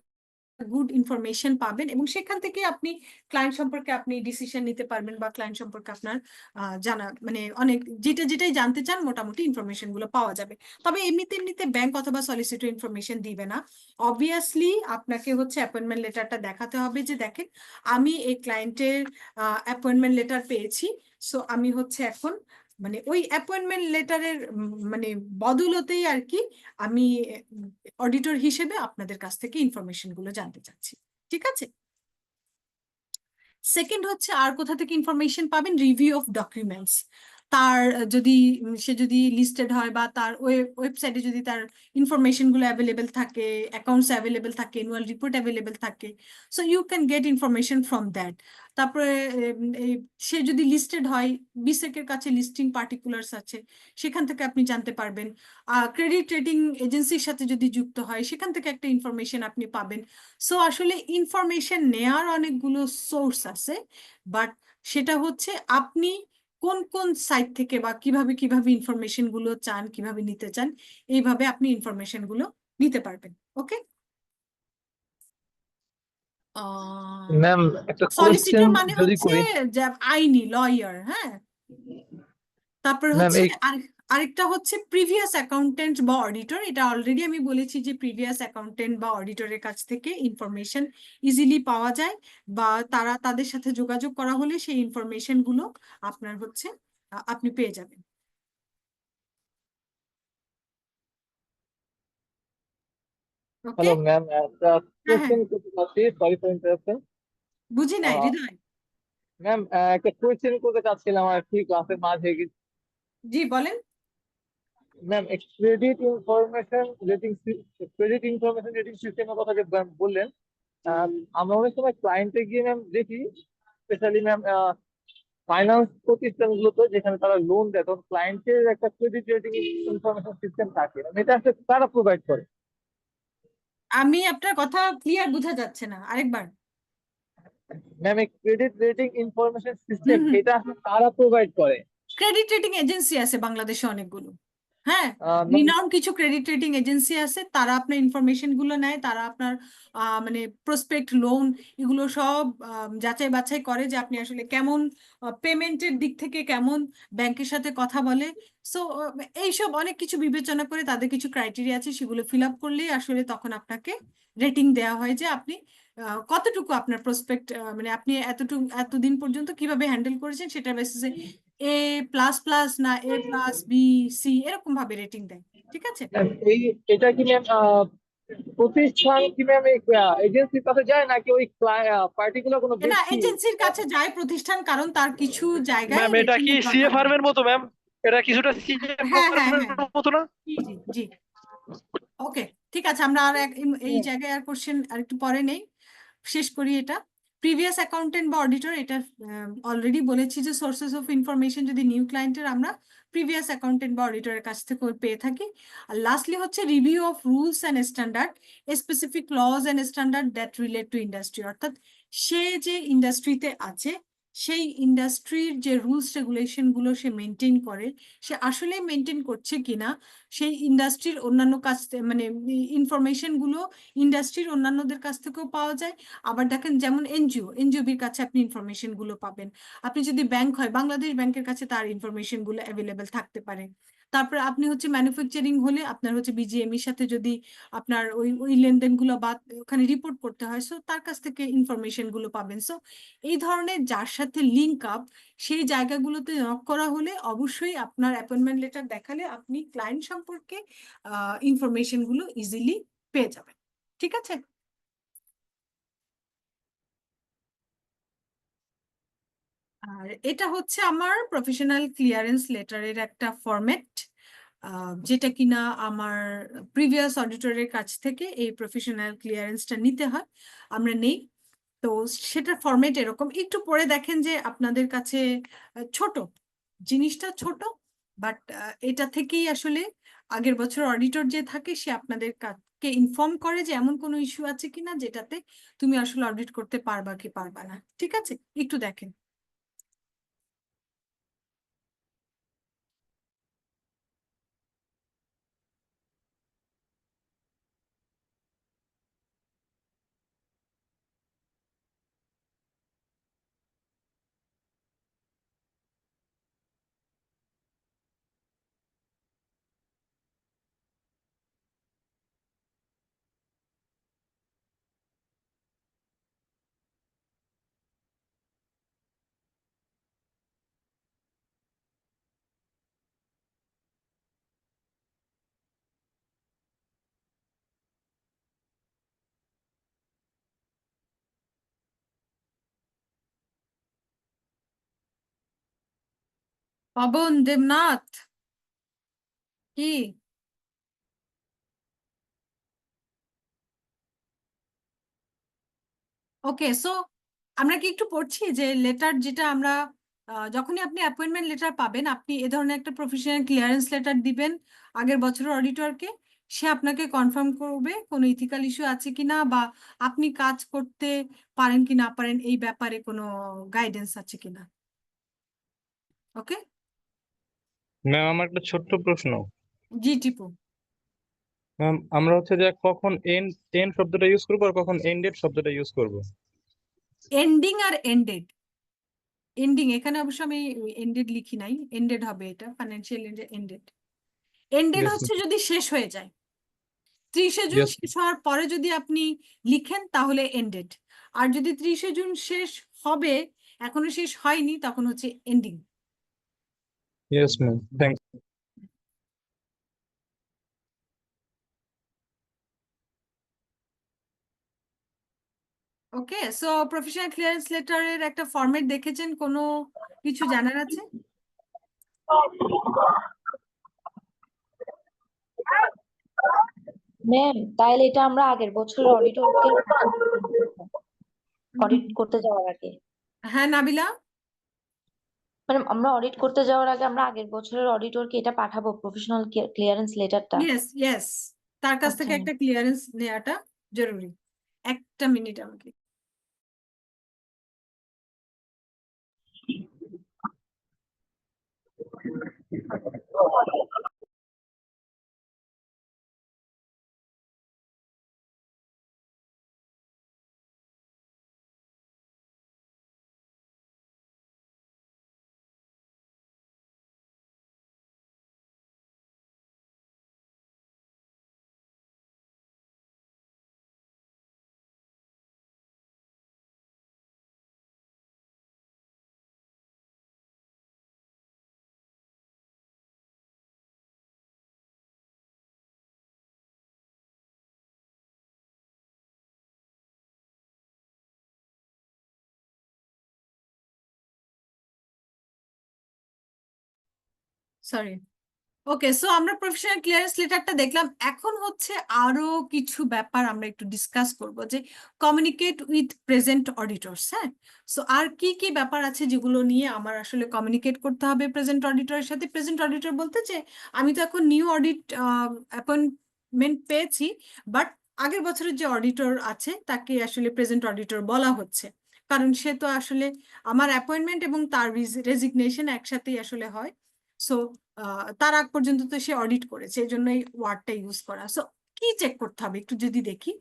গুড ইনফরমেশন পাবেন এবং সেখান থেকে আপনি ক্লায়েন্ট সম্পর্কে আপনি ডিসিশন নিতে পারবেন বা ক্লায়েন্ট সম্পর্কে আপনার জানা মানে অনেক যেটাই জানতে চান মোটামুটি ইনফরমেশন গুলো পাওয়া যাবে। তবে এমনিতে ব্যাংক অথবা সলিসিটর ইনফরমেশন দিবে না। অবভিয়াসলি আপনাকে হচ্ছে অ্যাপয়েন্টমেন্ট লেটারটা দেখাতে হবে যে দেখেন আমি এই ক্লায়েন্টের অ্যাপয়েন্টমেন্ট লেটার পেয়েছি, সো আমি হচ্ছে এখন মানে ওই অ্যাপয়েন্টমেন্ট লেটারের মানে বদলতেই আর কি আমি অডিটর হিসেবে আপনাদের কাছ থেকে ইনফরমেশন গুলো জানতে চাচ্ছি। ঠিক আছে। সেকেন্ড হচ্ছে আর কোথা থেকে ইনফরমেশন পাবেন, রিভিউ অফ ডকুমেন্টস। তার যদি সে যদি লিস্টেড হয় বা তার ওয়েবসাইটে যদি তার ইনফরমেশন গুলো অ্যাভেলেবেল থাকে, অ্যাকাউন্টস অ্যাভেলেবেল থাকে, অ্যানুয়াল রিপোর্ট অ্যাভেলেবেল থাকে, so you can get information from that. তারপরে সে যদি লিস্টেড হয়, বিসেকের কাছে লিস্টিং পার্টিকুলার্স আছে, সেখান থেকে আপনি জানতে পারবেন। ক্রেডিট রেটিং এজেন্সির সাথে যদি যুক্ত হয়, সেখান থেকে একটা ইনফরমেশন আপনি পাবেন। সো আসলে ইনফরমেশন নেয়ার অনেকগুলো সোর্স আছে, বাট সেটা হচ্ছে আপনি কোন কোন সাইট থেকে বা কিভাবে ইনফরমেশন গুলো চান, কিভাবে নিতে চান, এইভাবে আপনি ইনফরমেশন গুলো নিতে পারবেন। ওকে। ম্যাম একটা কোয়েশ্চেন সলিসিটর মানে যদি হচ্ছে করি। যে আইনি লয়ার, হ্যাঁ। তারপরে ম্যাম হচ্ছে এই আরেকটা হচ্ছে প্রিভিয়াস অ্যাকাউন্টেন্ট বা অডিটর। এটা অলরেডি আমি বলেছি যে প্রিভিয়াস অ্যাকাউন্টেন্ট বা অডিটরের কাছ থেকে ইনফরমেশন ইজিলি পাওয়া যায়, বা তাদের সাথে যোগাযোগ করা হলে সেই ইনফরমেশন গুলো আপনার হচ্ছে আপনি পেয়ে যাবেন। ওকে। হ্যালো ম্যাম, একটা হ্যাঁ হ্যাঁ, কোয়েশ্চেন করতে চাচ্ছি, সরি ফর ইন্টারাপশন। বুঝি নাই হৃদয়। ম্যাম একটা কোয়েশ্চেন করতে চাচ্ছিলাম আর কি ক্লাসের মাঝে। জি বলেন। ম্যাম ক্রেডিট ইনফরমেশন রেটিং সিস্টেমের কথা যে বললেন, আমরা অনেক সময় ক্লায়েন্টে গিয়ে ম্যাম দেখি, স্পেশালি ম্যাম ফাইন্যান্স প্রতিষ্ঠানগুলোতে যেখানে তারা লোন দেয়, তখন ক্লায়েন্টের একটা ক্রেডিট রেটিং ইনফরমেশন সিস্টেম থাকে, এটা আসলে তারা প্রোভাইড করে। আমি আপনার কথা ক্লিয়ার বোঝা যাচ্ছে না, আরেকবার। ম্যাম এই ক্রেডিট রেটিং ইনফরমেশন সিস্টেম হুম। এটা আসলে তারা প্রোভাইড করে। ক্রেডিট রেটিং এজেন্সি আছে বাংলাদেশে অনেকগুলো, হ্যাঁ। ম্যাম রিনাউন্ড কিছু ক্রেডিট রেটিং এজেন্সি আছে, তারা আপনার ইনফরমেশন গুলো নেয়, তারা আপনার মানে প্রসপেক্ট লোন এগুলো সব যাচাই বাছাই করে যে আপনি আসলে কেমন পেমেন্টের দিক থেকে কেমন, ব্যাংকের সাথে কথা বলে। সো এইসব অনেক কিছু বিবেচনা করে তাদের কিছু ক্রাইটেরিয়া আছে, সেগুলো ফিল আপ করলেই আসলে তখন আপনাকে রেটিং দেওয়া হয় যে আপনি কতটুকু আপনার প্রসপেক্ট মানে আপনি এতদিন পর্যন্ত কিভাবে হ্যান্ডেল করেছেন সেটার বেসিসে এ প্লাস প্লাস না এ প্লাস বি সি এরকম ভাবে রেটিং দেয়। ঠিক আছে। এটা কি ম্যাম প্রতিষ্ঠান কি ম্যাম এজেন্সির কাছে যায় নাকি ওই পার্টিকুলার কোনো না, ব্যক্তি? এজেন্সির কাছে যায় প্রতিষ্ঠান, কারণ তার কিছু জায়গায় ম্যাম এটা রেটিং কি এর সিএ দরকার হয়। ফার্মের মতো ম্যাম? এটা কিছুটা সিএ হ্যাঁ হ্যাঁ ফার্মের হ্যাঁ, মতো না? জি জি জি। ওকে, ঠিক আছে, আমরা আর এই জায়গায় আর কোশ্চেন আর একটু পরে নেই, শেষ করি এটা। প্রিভিয়াস অ্যাকাউন্টেন্ট বা অডিটর, এটা অলরেডি বলেছি যে সোর্সেস অফ ইনফরমেশন যদি নিউ ক্লায়েন্টের আমরা প্রিভিয়াস অ্যাকাউন্টেন্ট বা অডিটরের কাছ থেকে পেয়ে থাকি। আর লাস্টলি হচ্ছে review of rules and standard, specific laws and standard that relate to industry, অর্থাৎ সে যে ইন্ডাস্ট্রিতে আছে সেই ইন্ডাস্ট্রির যে রুলস রেগুলেশন গুলো সে মেনটেন করে, সে আসলে মেনটেন করছে কিনা, সেই ইন্ডাস্ট্রির অন্যান্য কাছ মানে ইনফরমেশন গুলো ইন্ডাস্ট্রির অন্যান্যদের কাছ থেকেও পাওয়া যায়। আবার দেখেন যেমন এনজিওবির কাছে আপনি ইনফরমেশন গুলো পাবেন। আপনি যদি ব্যাংক হয়, বাংলাদেশ ব্যাংকের কাছে তার ইনফরমেশন গুলো অ্যাভেলেবেল থাকতে পারে। তারপরে আপনি হচ্ছে ম্যানুফ্যাকচারিং হলে আপনার হচ্ছে বিজিএমইর সাথে যদি আপনার ওই লেনদেন গুলো বা ওখানে রিপোর্ট করতে হয়, সো তার কাছ থেকে ইনফরমেশন গুলো পাবেন। সো এই ধরনের যার সাথে লিঙ্ক আপ সেই জায়গাগুলোতে নক করা হলে অবশ্যই আপনার অ্যাপয়েন্টমেন্ট লেটার দেখালে আপনি ক্লায়েন্ট সম্পর্কে ইনফরমেশন গুলো ইজিলি পেয়ে যাবেন। ঠিক আছে। আর এটা হচ্ছে আমার প্রফেশনাল ক্লিয়ারেন্স লেটারের একটা ফরম্যাট, যেটা কিনা আমার প্রিভিয়াস অডিটরের কাছ থেকে এই প্রফেশনাল ক্লিয়ারেন্সটা নিতে হয়, আমরা নেই। তো সেটার ফরম্যাট এরকম, একটু পরে দেখেন যে আপনাদের কাছে ছোট জিনিসটা ছোট, বাট এটা থেকেই আসলে আগের বছর অডিটর যে থাকে সে আপনাদের কে ইনফর্ম করে যে এমন কোনো ইস্যু আছে কিনা যেটাতে তুমি আসলে অডিট করতে পারবা কি পারবা না। ঠিক আছে, একটু দেখেন। পবন দেবনাথ, কি? ওকে, সো আমরা কি একটু পড়ছি যে লেটার যেটা আমরা যখনই আপনি অ্যাপয়েন্টমেন্ট লেটার পাবেন, আপনি এ ধরনের একটা প্রফেশনাল ক্লিয়ারেন্স লেটার দিবেন আগের বছরের অডিটরকে। সে আপনাকে কনফার্ম করবে কোনো ইথিক্যাল ইস্যু আছে কিনা, বা আপনি কাজ করতে পারেন কি না পারেন এই ব্যাপারে কোনো গাইডেন্স আছে কিনা। ওকে। ম্যাম আমার একটা ছোট্ট প্রশ্ন। জি টিপু। ম্যাম আমরা হচ্ছে যে কখন এন্ড শব্দটা ইউজ করবো আর কখন এন্ডেড শব্দটা ইউজ করবো? এন্ডিং আর এন্ডেড। এন্ডিং এখানে অবশ্য আমি এন্ডেড লিখি নাই, এন্ডেড হবে এটা, ফাইন্যান্সিয়াল এন্ডেড। এন্ডেড Yes, হচ্ছে যদি শেষ হয়ে যায়, 30শে জুন yes, শেষ হওয়ার পরে যদি আপনি লিখেন তাহলে এন্ডেড, আর যদি 30শে জুন শেষ হবে এখনো শেষ হয়নি তখন হচ্ছে এন্ডিং। yes, ma'am. Thanks. ওকে, সো প্রফেশনাল ক্লিয়ারেন্স লেটারের একটা ফরম্যাট দেখেছেন, কোনো কিছু জানার আছে? ম্যাম তাহলে এটা আমরা আগের বছরের অডিটরকে অডিট করতে যাওয়ার আগে, হ্যাঁ নাবিলা। মানে আমরা অডিট করতে যাওয়ার আগে আমরা আগের বছরের অডিটরকে এটা পাঠাবো, প্রফেশনাল ক্লিয়ারেন্স লেটারটা। ইয়েস ইয়েস, তার কাছ আচ্ছা থেকে ম্যাম। একটা ক্লিয়ারেন্স নেওয়াটা জরুরি। একটা মিনিট আমাকে। সরি। ওকে, সো আমরা প্রফেশনাল ক্লিয়ারেন্স লেটারটা দেখলাম, এখন হচ্ছে আরো কিছু ব্যাপার আমরা একটু ডিসকাস করব, যে কমিউনিকেট উইথ প্রেজেন্ট অডিটরস। হ্যাঁ, সো আর কি কি ব্যাপার আছে যেগুলো নিয়ে আমার আসলে কমিউনিকেট করতে হবে প্রেজেন্ট অডিটরের সাথে। প্রেজেন্ট অডিটর বলতে যে আমি তো এখন নিউ অডিট অ্যাপয়েন্টমেন্ট পেয়েছি, বাট আগের বছরের যে অডিটর আছে তাকে আসলে প্রেজেন্ট অডিটর বলা হচ্ছে, কারণ সে তো আসলে আমার অ্যাপয়েন্টমেন্ট এবং তার রেজিগনেশন একসাথেই আসলে হয়। সো তার আগ পর্যন্ত তো সে অডিট করেছে, এই জন্য এই ওয়ার্ডটা ইউজ করা। সো কি চেক করতে হবে একটু যদি দেখি,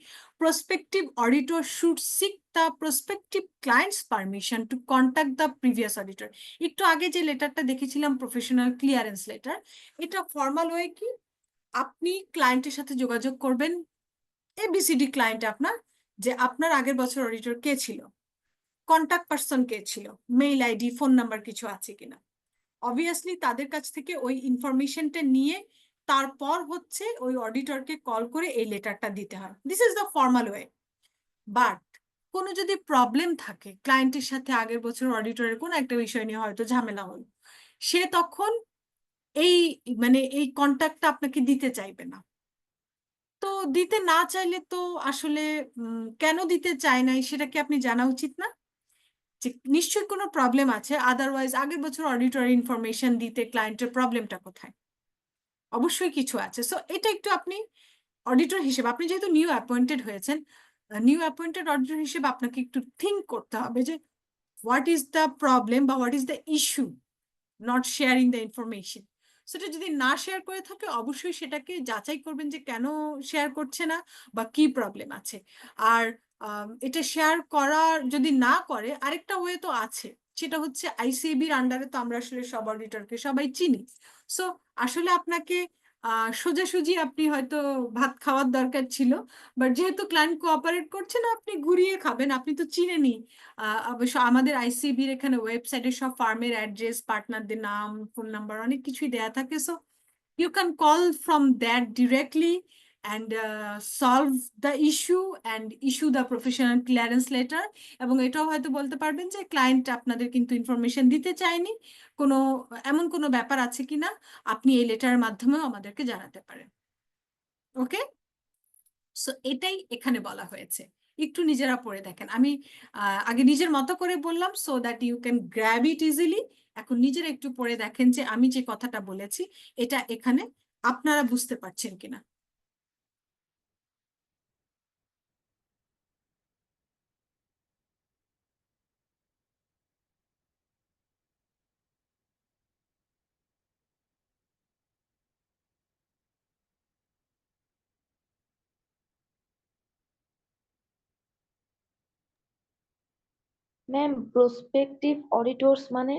prospective auditor should sick the prospective clients permission to contact the previous auditor. একটু আগে যে লেটারটা দেখেছিলাম প্রফেশনাল ক্লিয়ারেন্স লেটার, এটা ফর্মাল ওয়ে কি, আপনি ক্লায়েন্টের সাথে যোগাযোগ করবেন, এবিসিডি ক্লায়েন্ট আপনার, যে আপনার আগের বছর অডিটর কে ছিল, কন্ট্যাক্ট পারসন কে ছিল, মেইল আইডি ফোন নাম্বার কিছু আছে কিনা। অবভিয়াসলি তাদের কাছ থেকে ওই ইনফরমেশনটা নিয়ে তারপর হচ্ছে ওই অডিটরকে কল করে এই লেটারটা দিতে হয়। This is the formal way. But কোনো যদি প্রবলেম থাকে ক্লায়েন্টের সাথে, আগের বছর অডিটরের কোনো একটা বিষয় নিয়ে হয়তো ঝামেলা হলো, সে তখন এই এই কন্ট্যাক্টটা আপনাকে দিতে চাইবে না। তো দিতে না চাইলে তো আসলে কেন দিতে চায় নাই সেটা কি আপনি জানা উচিত না? যে নিশ্চয়ই কোনো প্রবলেম আছে, আদারওয়াইজ আগের বছর অডিটর ইনফরমেশন দিতে ক্লায়েন্টের প্রবলেমটা কোথায়? অবশ্যই কিছু আছে। সো এটা একটু আপনি অডিটর হিসেবে, আপনি যেহেতু নিউ অ্যাপয়েন্টেড হয়েছেন, নিউ অ্যাপয়েন্টেড অডিটর হিসেবে আপনাকে একটু থিঙ্ক করতে হবে যে হোয়াট ইজ দ্য প্রবলেম বা what is the issue not sharing the information. সেটা যদি না শেয়ার করে থাকে, অবশ্যই সেটাকে যাচাই করবেন যে কেন শেয়ার করছে না বা কি প্রবলেম আছে। আর এটা শেয়ার করা যদি না করে, আরেকটা ওয়ে তো আছে, সেটা হচ্ছে আইসিএবির আন্ডারে তো আমরা আসলে সব অডিটরকে সবাই চিনি। সো আসলে আপনাকে সোজাসুজি আপনি হয়তো ভাত খাওয়ার দরকার ছিল, বাট যেহেতু ক্লায়েন্ট কোঅপারেট করছে না, আপনি ঘুরিয়ে খাবেন, আপনি তো চিনেনি। অবশ্য আমাদের আইসিবির এখানে ওয়েবসাইটে সব ফার্মের অ্যাড্রেস, পার্টনারদের নাম, ফোন নাম্বার অনেক কিছুই দেয়া থাকে। So you can call from that directly and solve the issue and issue the professional clearance letter. এবং এটাও হয়তো বলতে পারবেন যে ক্লায়েন্ট আপনাদের কিন্তু ইনফরমেশন দিতে চায়নি, কোনো এমন কোনো ব্যাপার আছে কিনা আপনি এই লেটারের মাধ্যমেও আমাদেরকে জানাতে পারেন। ওকে, সো এটাই এখানে বলা হয়েছে। একটু নিজেরা পড়ে দেখেন। আমি আগে নিজের মতো করে বললাম so that you can grab it easily. এখন নিজেরা একটু পড়ে দেখেন যে আমি যে কথাটা বলেছি এটা এখানে আপনারা বুঝতে পারছেন কিনা। ম্যাম প্রসপেক্টিভ অডিটরস মানে?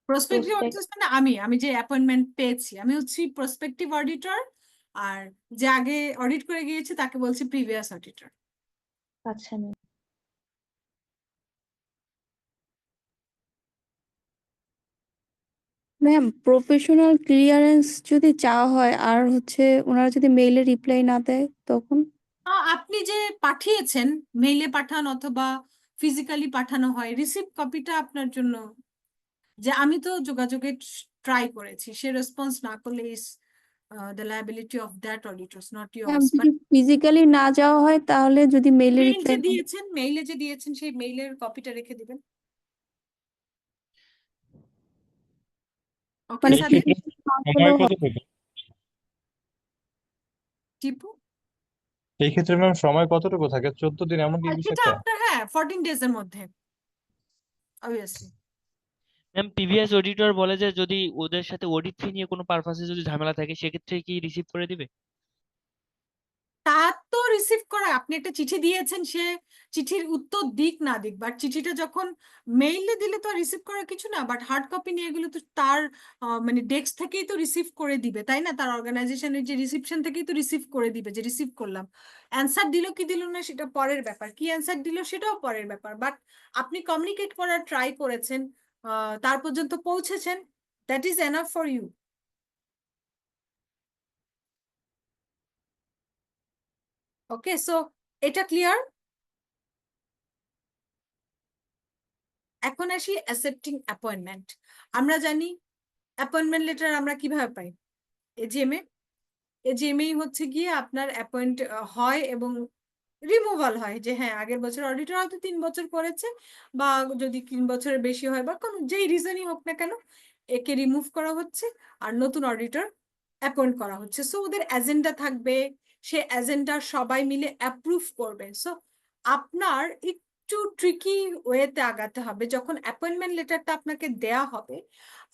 প্রসপেক্টিভ প্রসপেক্ট অডিটর মানে আমি যে অ্যাপয়েন্টমেন্ট পেয়েছি আমি হচ্ছি প্রসপেক্টিভ অডিটর, আর যে আগে অডিট করে গিয়েছে তাকে বলছি প্রিভিয়াস অডিটর। আচ্ছা ম্যাম। ম্যাম প্রফেশনাল ক্লিয়ারেন্স যদি চাওয়া হয় আর ওনারা যদি মেইলে রিপ্লাই না দেয় তখন? আপনি যে পাঠিয়েছেন, মেইলে পাঠান অথবা ফিজিক্যালি পাঠানো হয়, রিসিভ কপিটা আপনার জন্য, যে আমি তো যোগাযোগের ট্রাই করেছি, সে রেসপন্স না করলে is the liability of that auditors not ma'am years. যদি ফিজিক্যালি না যাওয়া হয় তাহলে যদি মেইলে মেইল রিপ্লাই যে দিয়েছেন, মেইলে যে দিয়েছেন সেই মেইলের কপিটা রেখে দিবেন। ওকে মানে এই সাদিক, ক্ষেত্রে না সময় করলেও হবে? কতটুকু? টিপু। এই ক্ষেত্রে ম্যাম সময় কতটুকু থাকে? 14 দিন এমন কি কিছু সেটা একটা? আপনার 14 ডেজ এর মধ্যে অবভিয়াসলি। ম্যাম প্রিভিয়াস অডিটর বলে যে যদি ওদের সাথে অডিট ফি নিয়ে কোনো পারপাসে যদি ঝামেলা থাকে সেক্ষেত্রে কি রিসিভ করে দিবে? তার তো রিসিভ করা, আপনি একটা চিঠি দিয়েছেন, সে চিঠির উত্তর দিক না দিক, বাট চিঠিটা যখন মেইলে দিলে তো রিসিভ করার কিছু না, বাট হার্ড কপি নিয়ে গেলে তো তার ডেস্ক থেকেই তো রিসিভ করে দিবে, তাই না? তার অর্গানাইজেশনের যে রিসিপশন থেকেই তো রিসিভ করে দিবে যে রিসিভ করলাম। অ্যান্সার দিল কি দিল না সেটা পরের ব্যাপার, কি অ্যান্সার দিল সেটাও পরের ব্যাপার, বাট আপনি কমিউনিকেট করার ট্রাই করেছেন, তার পর্যন্ত পৌঁছেছেন, that is enough for you. Okay, so এটা ক্লিয়ার। এখন আসি অ্যাকসেপ্টিং অ্যাপয়েন্টমেন্ট। আমরা জানি অ্যাপয়েন্টমেন্ট লেটার আমরা কিভাবে পাই? এজিএমএ। এজিএমএই হচ্ছে গিয়ে আপনার অ্যাপয়েন্ট হয় এবং রিমুভাল হয়, যে হ্যাঁ আগের বছর অডিটর হয়তো 3 বছর করেছে, বা যদি 3 বছরের বেশি হয় বা কোনো যেই রিজনই হোক না কেন, একে রিমুভ করা হচ্ছে আর নতুন অডিটর অ্যাপয়েন্ট করা হচ্ছে। সো ওদের এজেন্ডা থাকবে, সে এজেন্ডা সবাই মিলে অ্যাপ্রুভ করবে। সো আপনার একটু ট্রিকি ওয়েতে আগাতে হবে। যখন অ্যাপয়েন্টমেন্ট লেটারটা আপনাকে দেয়া হবে,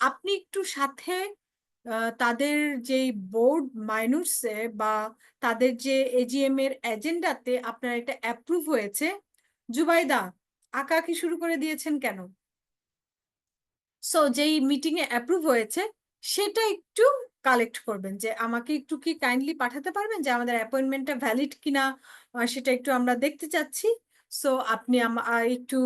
আপনি একটু সাথে তাদের যে বোর্ড মাইনুটসে বা তাদের যে এজিএম এর এজেন্ডাতে আপনার এটা অ্যাপ্রুভ হয়েছে, জুবাইদা আঁকাআঁকি শুরু করে দিয়েছেন কেন? সো যেই মিটিং এ অ্যাপ্রুভ হয়েছে সেটা একটু কালেক্ট করবেন, যে আমাকে একটু কি কাইন্ডলি পাঠাতে পারবেন যে আমাদের অ্যাপয়েন্টমেন্টটা ভ্যালিড কিনা, সেটা একটু আমরা দেখতে চাচ্ছি। সো আপনি একটু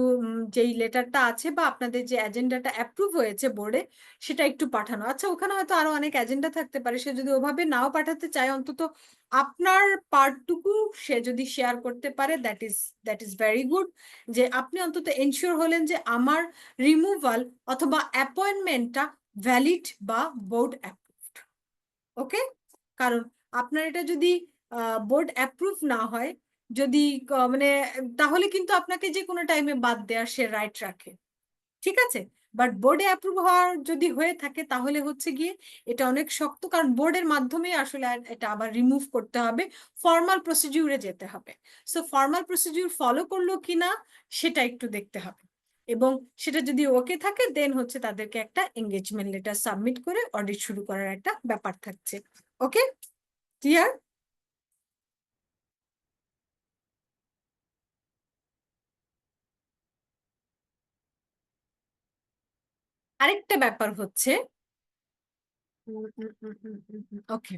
যেই লেটারটা আছে বা আপনাদের যে এজেন্ডাটা অ্যাপ্রুভ হয়েছে বোর্ডে সেটা একটু পাঠানো। আচ্ছা, ওখানে হয়তো আরো অনেক এজেন্ডা থাকতে পারে, সে যদি ওভাবে নাও পাঠাতে চায় অন্তত আপনার পার্টটুকু সে যদি শেয়ার করতে পারে, দ্যাট ইজ ভেরি গুড। যে আপনি অন্তত এনশিওর হলেন যে আমার রিমুভাল অথবা অ্যাপয়েন্টমেন্টটা ভ্যালিড বা বোর্ড অ্যাপ্রুভড। ওকে, কারণ আপনার এটা যদি বোর্ড অ্যাপ্রুভ না হয়, যদি মানে তাহলে কিন্তু আপনাকে যে কোনো টাইমে বাদ দেওয়ার সে রাইট রাখে, ঠিক আছে। বাট বোর্ডে অ্যাপ্রুভ হওয়ার যদি হয়ে থাকে তাহলে হচ্ছে গিয়ে এটা অনেক শক্ত, কারণ বোর্ডের মাধ্যমেই আসলে এটা আবার রিমুভ করতে হবে, ফর্মাল প্রসিডিউরে যেতে হবে। সো ফর্মাল প্রসিডিউর ফলো করলো কিনা সেটা একটু দেখতে হবে, এবং সেটা যদি ওকে থাকে দেন হচ্ছে তাদেরকে একটা এঙ্গেজমেন্ট লেটার সাবমিট করে অডিট শুরু করার একটা ব্যাপার থাকছে। ওকে, ক্লিয়ার? আরেকটা ব্যাপার হচ্ছে, ওকে,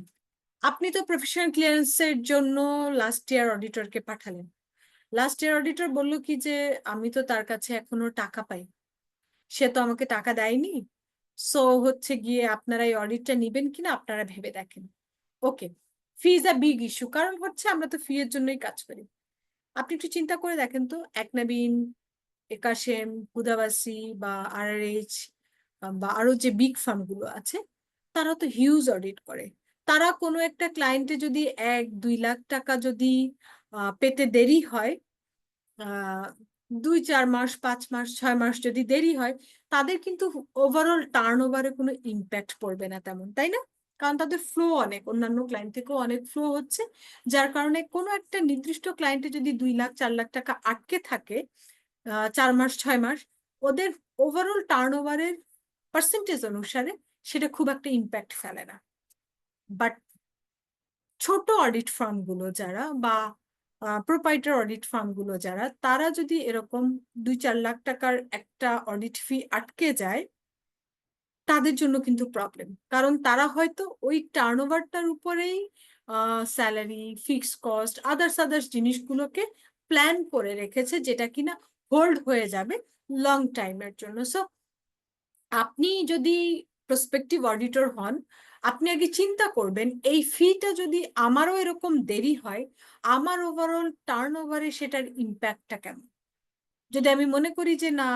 আপনি তো প্রফেশনাল ক্লিয়ারেন্সের জন্য লাস্ট ইয়ার অডিটরকে পাঠালেন। লাস্ট ইয়ার অডিটর বললো কি যে আমি তো তার কাছে এখনো টাকা পাই, সে তো আমাকে টাকা দেয়নি। সো হচ্ছে গিয়ে আপনারা এই অডিটটা নিবেন কিনা আপনারা ভেবে দেখেন। Okay, fee is a big issue, কারণ হচ্ছে আমরা তো ফি এর জন্যই কাজ করি। আপনি একটু চিন্তা করে দেখেন তো, একনাবিন, একাশেম, হুদাবাসী বা আরআরএইচ বা আরো যে বিগ ফার্ম গুলো আছে, তারা তো হিউজ অডিট করে। তারা কোনো একটা ক্লায়েন্টে যদি 1-2 লাখ টাকা যদি পেতে দেরি হয়, 2-4 মাস, 5 মাস, 6 মাস যদি দেরি হয়, তাদের কিন্তু ওভারঅল টার্নওভারে কোনো ইম্প্যাক্ট পড়বে না তেমন, তাই না? কারণ তাদের ফ্লো অনেক, অন্যান্য ক্লায়েন্ট থেকেও অনেক ফ্লো হচ্ছে, যার কারণে কোনো একটা নির্দিষ্ট ক্লায়েন্টে যদি 2 লাখ 4 লাখ টাকা আটকে থাকে 4 মাস 6 মাস, ওদের ওভারঅল টার্নওভারের পার্সেন্টেজ অনুসারে সেটা খুব একটা ইম্প্যাক্ট ফেলে না। বাট ছোট অডিট ফার্ম গুলো যারা বা প্রোপাইটার অডিট ফার্ম গুলো যারা, তারা যদি এরকম 2-4 লাখ টাকার একটা অডিট ফি আটকে যায়, তাদের জন্য কিন্তু প্রবলেম। কারণ তারা হয়তো ওই টার্নওভারটার উপরেই স্যালারি, ফিক্সড কস্ট, আদার্স জিনিসগুলোকে প্ল্যান করে রেখেছে, যেটা কিনা হোল্ড হয়ে যাবে লং টাইমের জন্য। সো আপনি যদি প্রসপেক্টিভ অডিটর হন, আপনি আগে চিন্তা করবেন এই ফিটা যদি আমারও এরকম দেরি হয়, আমার ওভারঅল টার্নওভারে সেটার ইম্প্যাক্টটা কেমন। যদি আমি মনে করি যে না,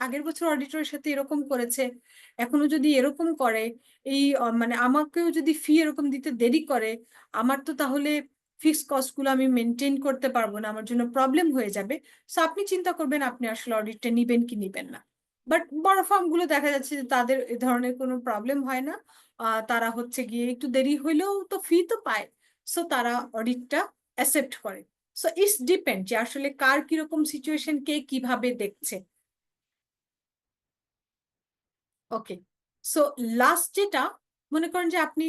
আগের বছর অডিটরের সাথে এরকম করেছে, এখনো যদি এরকম করে, এই মানে আমাকেও যদি ফি এরকম দিতে দেরি করে, আমার তো তাহলে ফিক্সড কস্ট গুলো আমি মেনটেন করতে পারবো না, আমার জন্য প্রবলেম হয়ে যাবে। সো আপনি চিন্তা করবেন আপনি আসলে অডিটটা নিবেন কি নিবেন না। বাট বড় ফার্ম গুলো দেখা যাচ্ছে যে তাদের এ ধরনের কোনো প্রবলেম হয় না, তারা হচ্ছে গিয়ে একটু দেরি হইলেও তো ফি তো পায়, সো তারা অডিটটা অ্যাকসেপ্ট করে। সো ইটস ডিপেন্ড যে আসলে কার কিরকম সিচুয়েশন, কে কিভাবে দেখছে। ওকে, সো লাস্ট যেটা, মনে করেন যে আপনি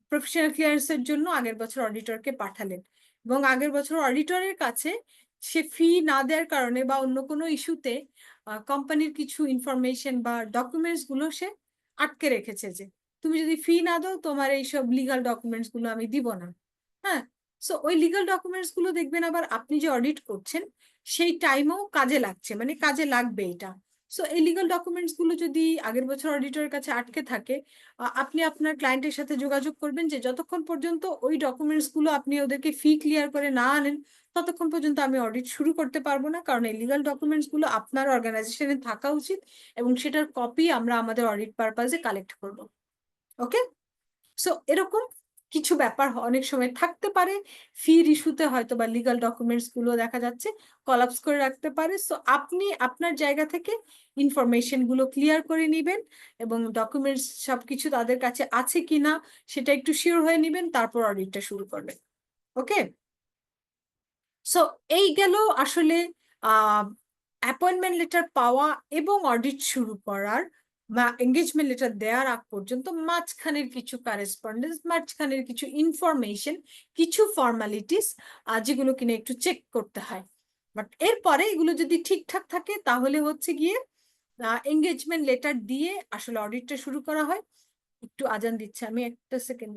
প্রফেশনাল ক্লিয়ারেন্সের জন্য আগের বছর অডিটরকে পাঠালেন, এবং আগের বছর অডিটরের কাছে সে ফি না দেওয়ার কারণে বা অন্য কোনো ইস্যুতে কোম্পানির কিছু ইনফরমেশন বা ডকুমেন্টস গুলো সে আটকে রেখেছে, যে তুমি যদি ফি না দাও তোমার এইসব লিগাল ডকুমেন্টস গুলো আমি দিব না। হ্যাঁ, সো ওই লিগাল ডকুমেন্টস গুলো দেখবেন আবার আপনি যে অডিট করছেন সেই টাইমেও কাজে লাগছে, মানে কাজে লাগবে এটা। সো এই লিগাল ডকুমেন্টস গুলো যদি আগের বছর অডিটরের কাছে আটকে থাকে, আপনি আপনার ক্লায়েন্টের সাথে যোগাযোগ করবেন যে যতক্ষণ পর্যন্ত ওই ডকুমেন্টস গুলো আপনি ওদেরকে ফি ক্লিয়ার করে না আনেন, ততক্ষণ পর্যন্ত আমি অডিট শুরু করতে পারবো না, কারণ এই লিগাল ডকুমেন্টস গুলো আপনার অর্গানাইজেশনে থাকা উচিত, এবং সেটার কপি আমরা আমাদের অডিট পারপাজে কালেক্ট করব। ওকে, সো এরকম কিছু ব্যাপার অনেক সময় থাকতে পারে, ফির ইস্যুতে হয়তো বা লিগাল ডকুমেন্টস গুলো দেখা যাচ্ছে কলাপস করে রাখতে পারে। সো আপনি আপনার জায়গা থেকে ইনফরমেশন গুলো ক্লিয়ার করে নিবেন, এবং ডকুমেন্টস সবকিছু তাদের কাছে আছে কিনা সেটা একটু শিওর হয়ে নিবেন, তারপর অডিটটা শুরু করবেন। ওকে, সো এই গেল আসলে অ্যাপয়েন্টমেন্ট লেটার পাওয়া এবং অডিট শুরু করার বা এঙ্গেজমেন্ট লেটার দেওয়ার আগ পর্যন্ত মাঝখানের কিছু কারেসপন্ডেন্স, মাঝখানের কিছু ইনফরমেশন, কিছু ফর্মালিটিস যেগুলো কিনা একটু চেক করতে হয়। বাট এরপরে এগুলো যদি ঠিকঠাক থাকে তাহলে হচ্ছে গিয়ে এঙ্গেজমেন্ট লেটার দিয়ে আসলে অডিটটা শুরু করা হয়। একটু আজান দিচ্ছে, আমি একটা সেকেন্ড।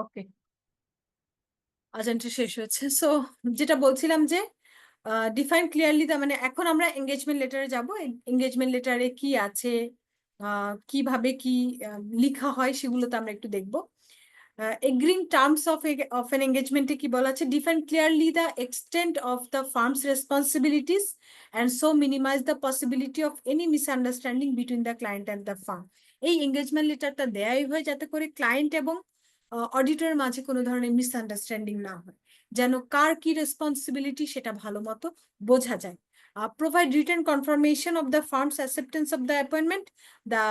ওকে, আজানটা শেষ হয়েছে। সো যেটা বলছিলাম যে ডিফাইন ক্লিয়ারলি, তার মানে এখন আমরা এঙ্গেজমেন্ট লেটারে যাব। এঙ্গেজমেন্ট লেটারে কি আছে, কিভাবে কি লিখা হয়, সেগুলো তো আমরা একটু দেখবো। Agreeing terms of an engagement কি বলা আছে, define clearly the extent of the firm's responsibilities and so minimize the possibility of any misunderstanding between the client and the firm. এই এঙ্গেজমেন্ট লেটারটা দেয়াই হয় যাতে করে ক্লায়েন্ট এবং অডিটরের মাঝে কোনো ধরনের মিসআন্ডারস্ট্যান্ডিং না হয়, যেন কার কি রেসপন্সিবিলিটি সেটা ভালো মতো বোঝা যায়। Provide written confirmation of the firm's acceptance of the appointment, the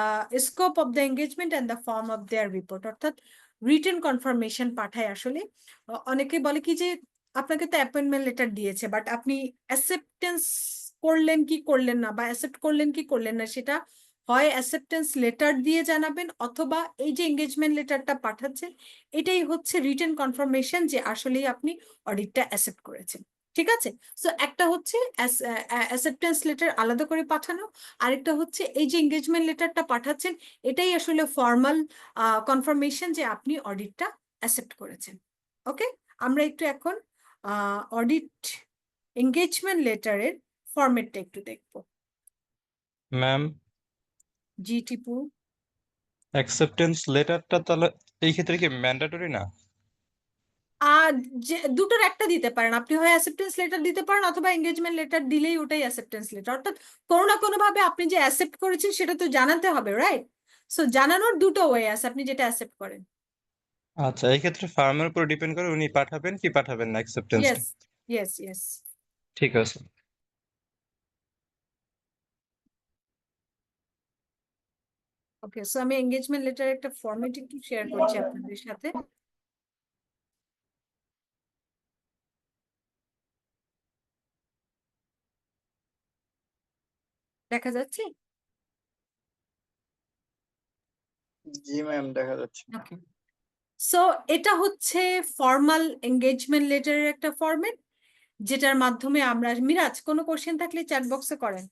scope of the engagement and the form of their report। অর্থাৎ রিটেন কনফার্মেশন পাঠায় আসলে। অনেকে বলে কি যে আপনাকে তো অ্যাপয়েন্টমেন্ট লেটার দিয়েছে, বাট আপনি অ্যাকসেপ্টেন্স করলেন কি করলেন না, বা অ্যাকসেপ্ট করলেন কি করলেন না, সেটা হয় অ্যাকসেপ্টেন্স লেটার দিয়ে জানাবেন, অথবা এই যে এঙ্গেজমেন্ট লেটারটা পাঠাচ্ছেন এটাই হচ্ছে রিটেন কনফার্মেশন যে আসলেই আপনি অডিটটা অ্যাকসেপ্ট করেছেন। ঠিক আছে, সো একটা হচ্ছে অ্যাকসেপ্টেন্স লেটার আলাদা করে পাঠানো, আরেকটা হচ্ছে এই যে এঙ্গেজমেন্ট লেটারটা পাঠাচ্ছেন এটাই আসলে ফর্মাল কনফার্মেশন যে আপনি অডিটটা অ্যাকসেপ্ট করেছেন। ওকে, আমরা একটু এখন অডিট এঙ্গেজমেন্ট লেটারের ফরম্যাটটা একটু দেখব। ম্যাম, জি টিপু। অ্যাকসেপ্টেন্স লেটারটা তাহলে এই ক্ষেত্রে কি ম্যান্ডেটরি না? আর যে দুটোর একটা দিতে পারেন আপনি, হয় অ্যাকসেপ্টেন্স লেটার দিতে পারেন অথবা এঙ্গেজমেন্ট লেটার দিলেই ওটাই অ্যাকসেপ্টেন্স লেটার। অর্থাৎ কোনো না কোনো ভাবে আপনি যে অ্যাকসেপ্ট করেছেন সেটা তো জানাতে হবে, রাইট? সো জানানোর দুটো ওয়ে আছে, আপনি যেটা অ্যাকসেপ্ট করেন। আচ্ছা, এই ক্ষেত্রে ফার্মের উপর ডিপেন্ড করে উনি পাঠাবেন কি পাঠাবেন না অ্যাকসেপ্টেন্সটা। Yes yes yes. ঠিক আছে। ওকে, সো আমি এঙ্গেজমেন্ট লেটার একটা ফরম্যাট একটু শেয়ার করছি আপনাদের সাথে। দেখা যাচ্ছে? জি ম্যাম, দেখা যাচ্ছে। ওকে, সো এটা হচ্ছে ফর্মাল এঙ্গেজমেন্ট লেটারের একটা ফরম্যাট, যেটার মাধ্যমে আমরা, মিরাজ কোনো কোশ্চেন থাকলে চ্যাট বক্সে করেন।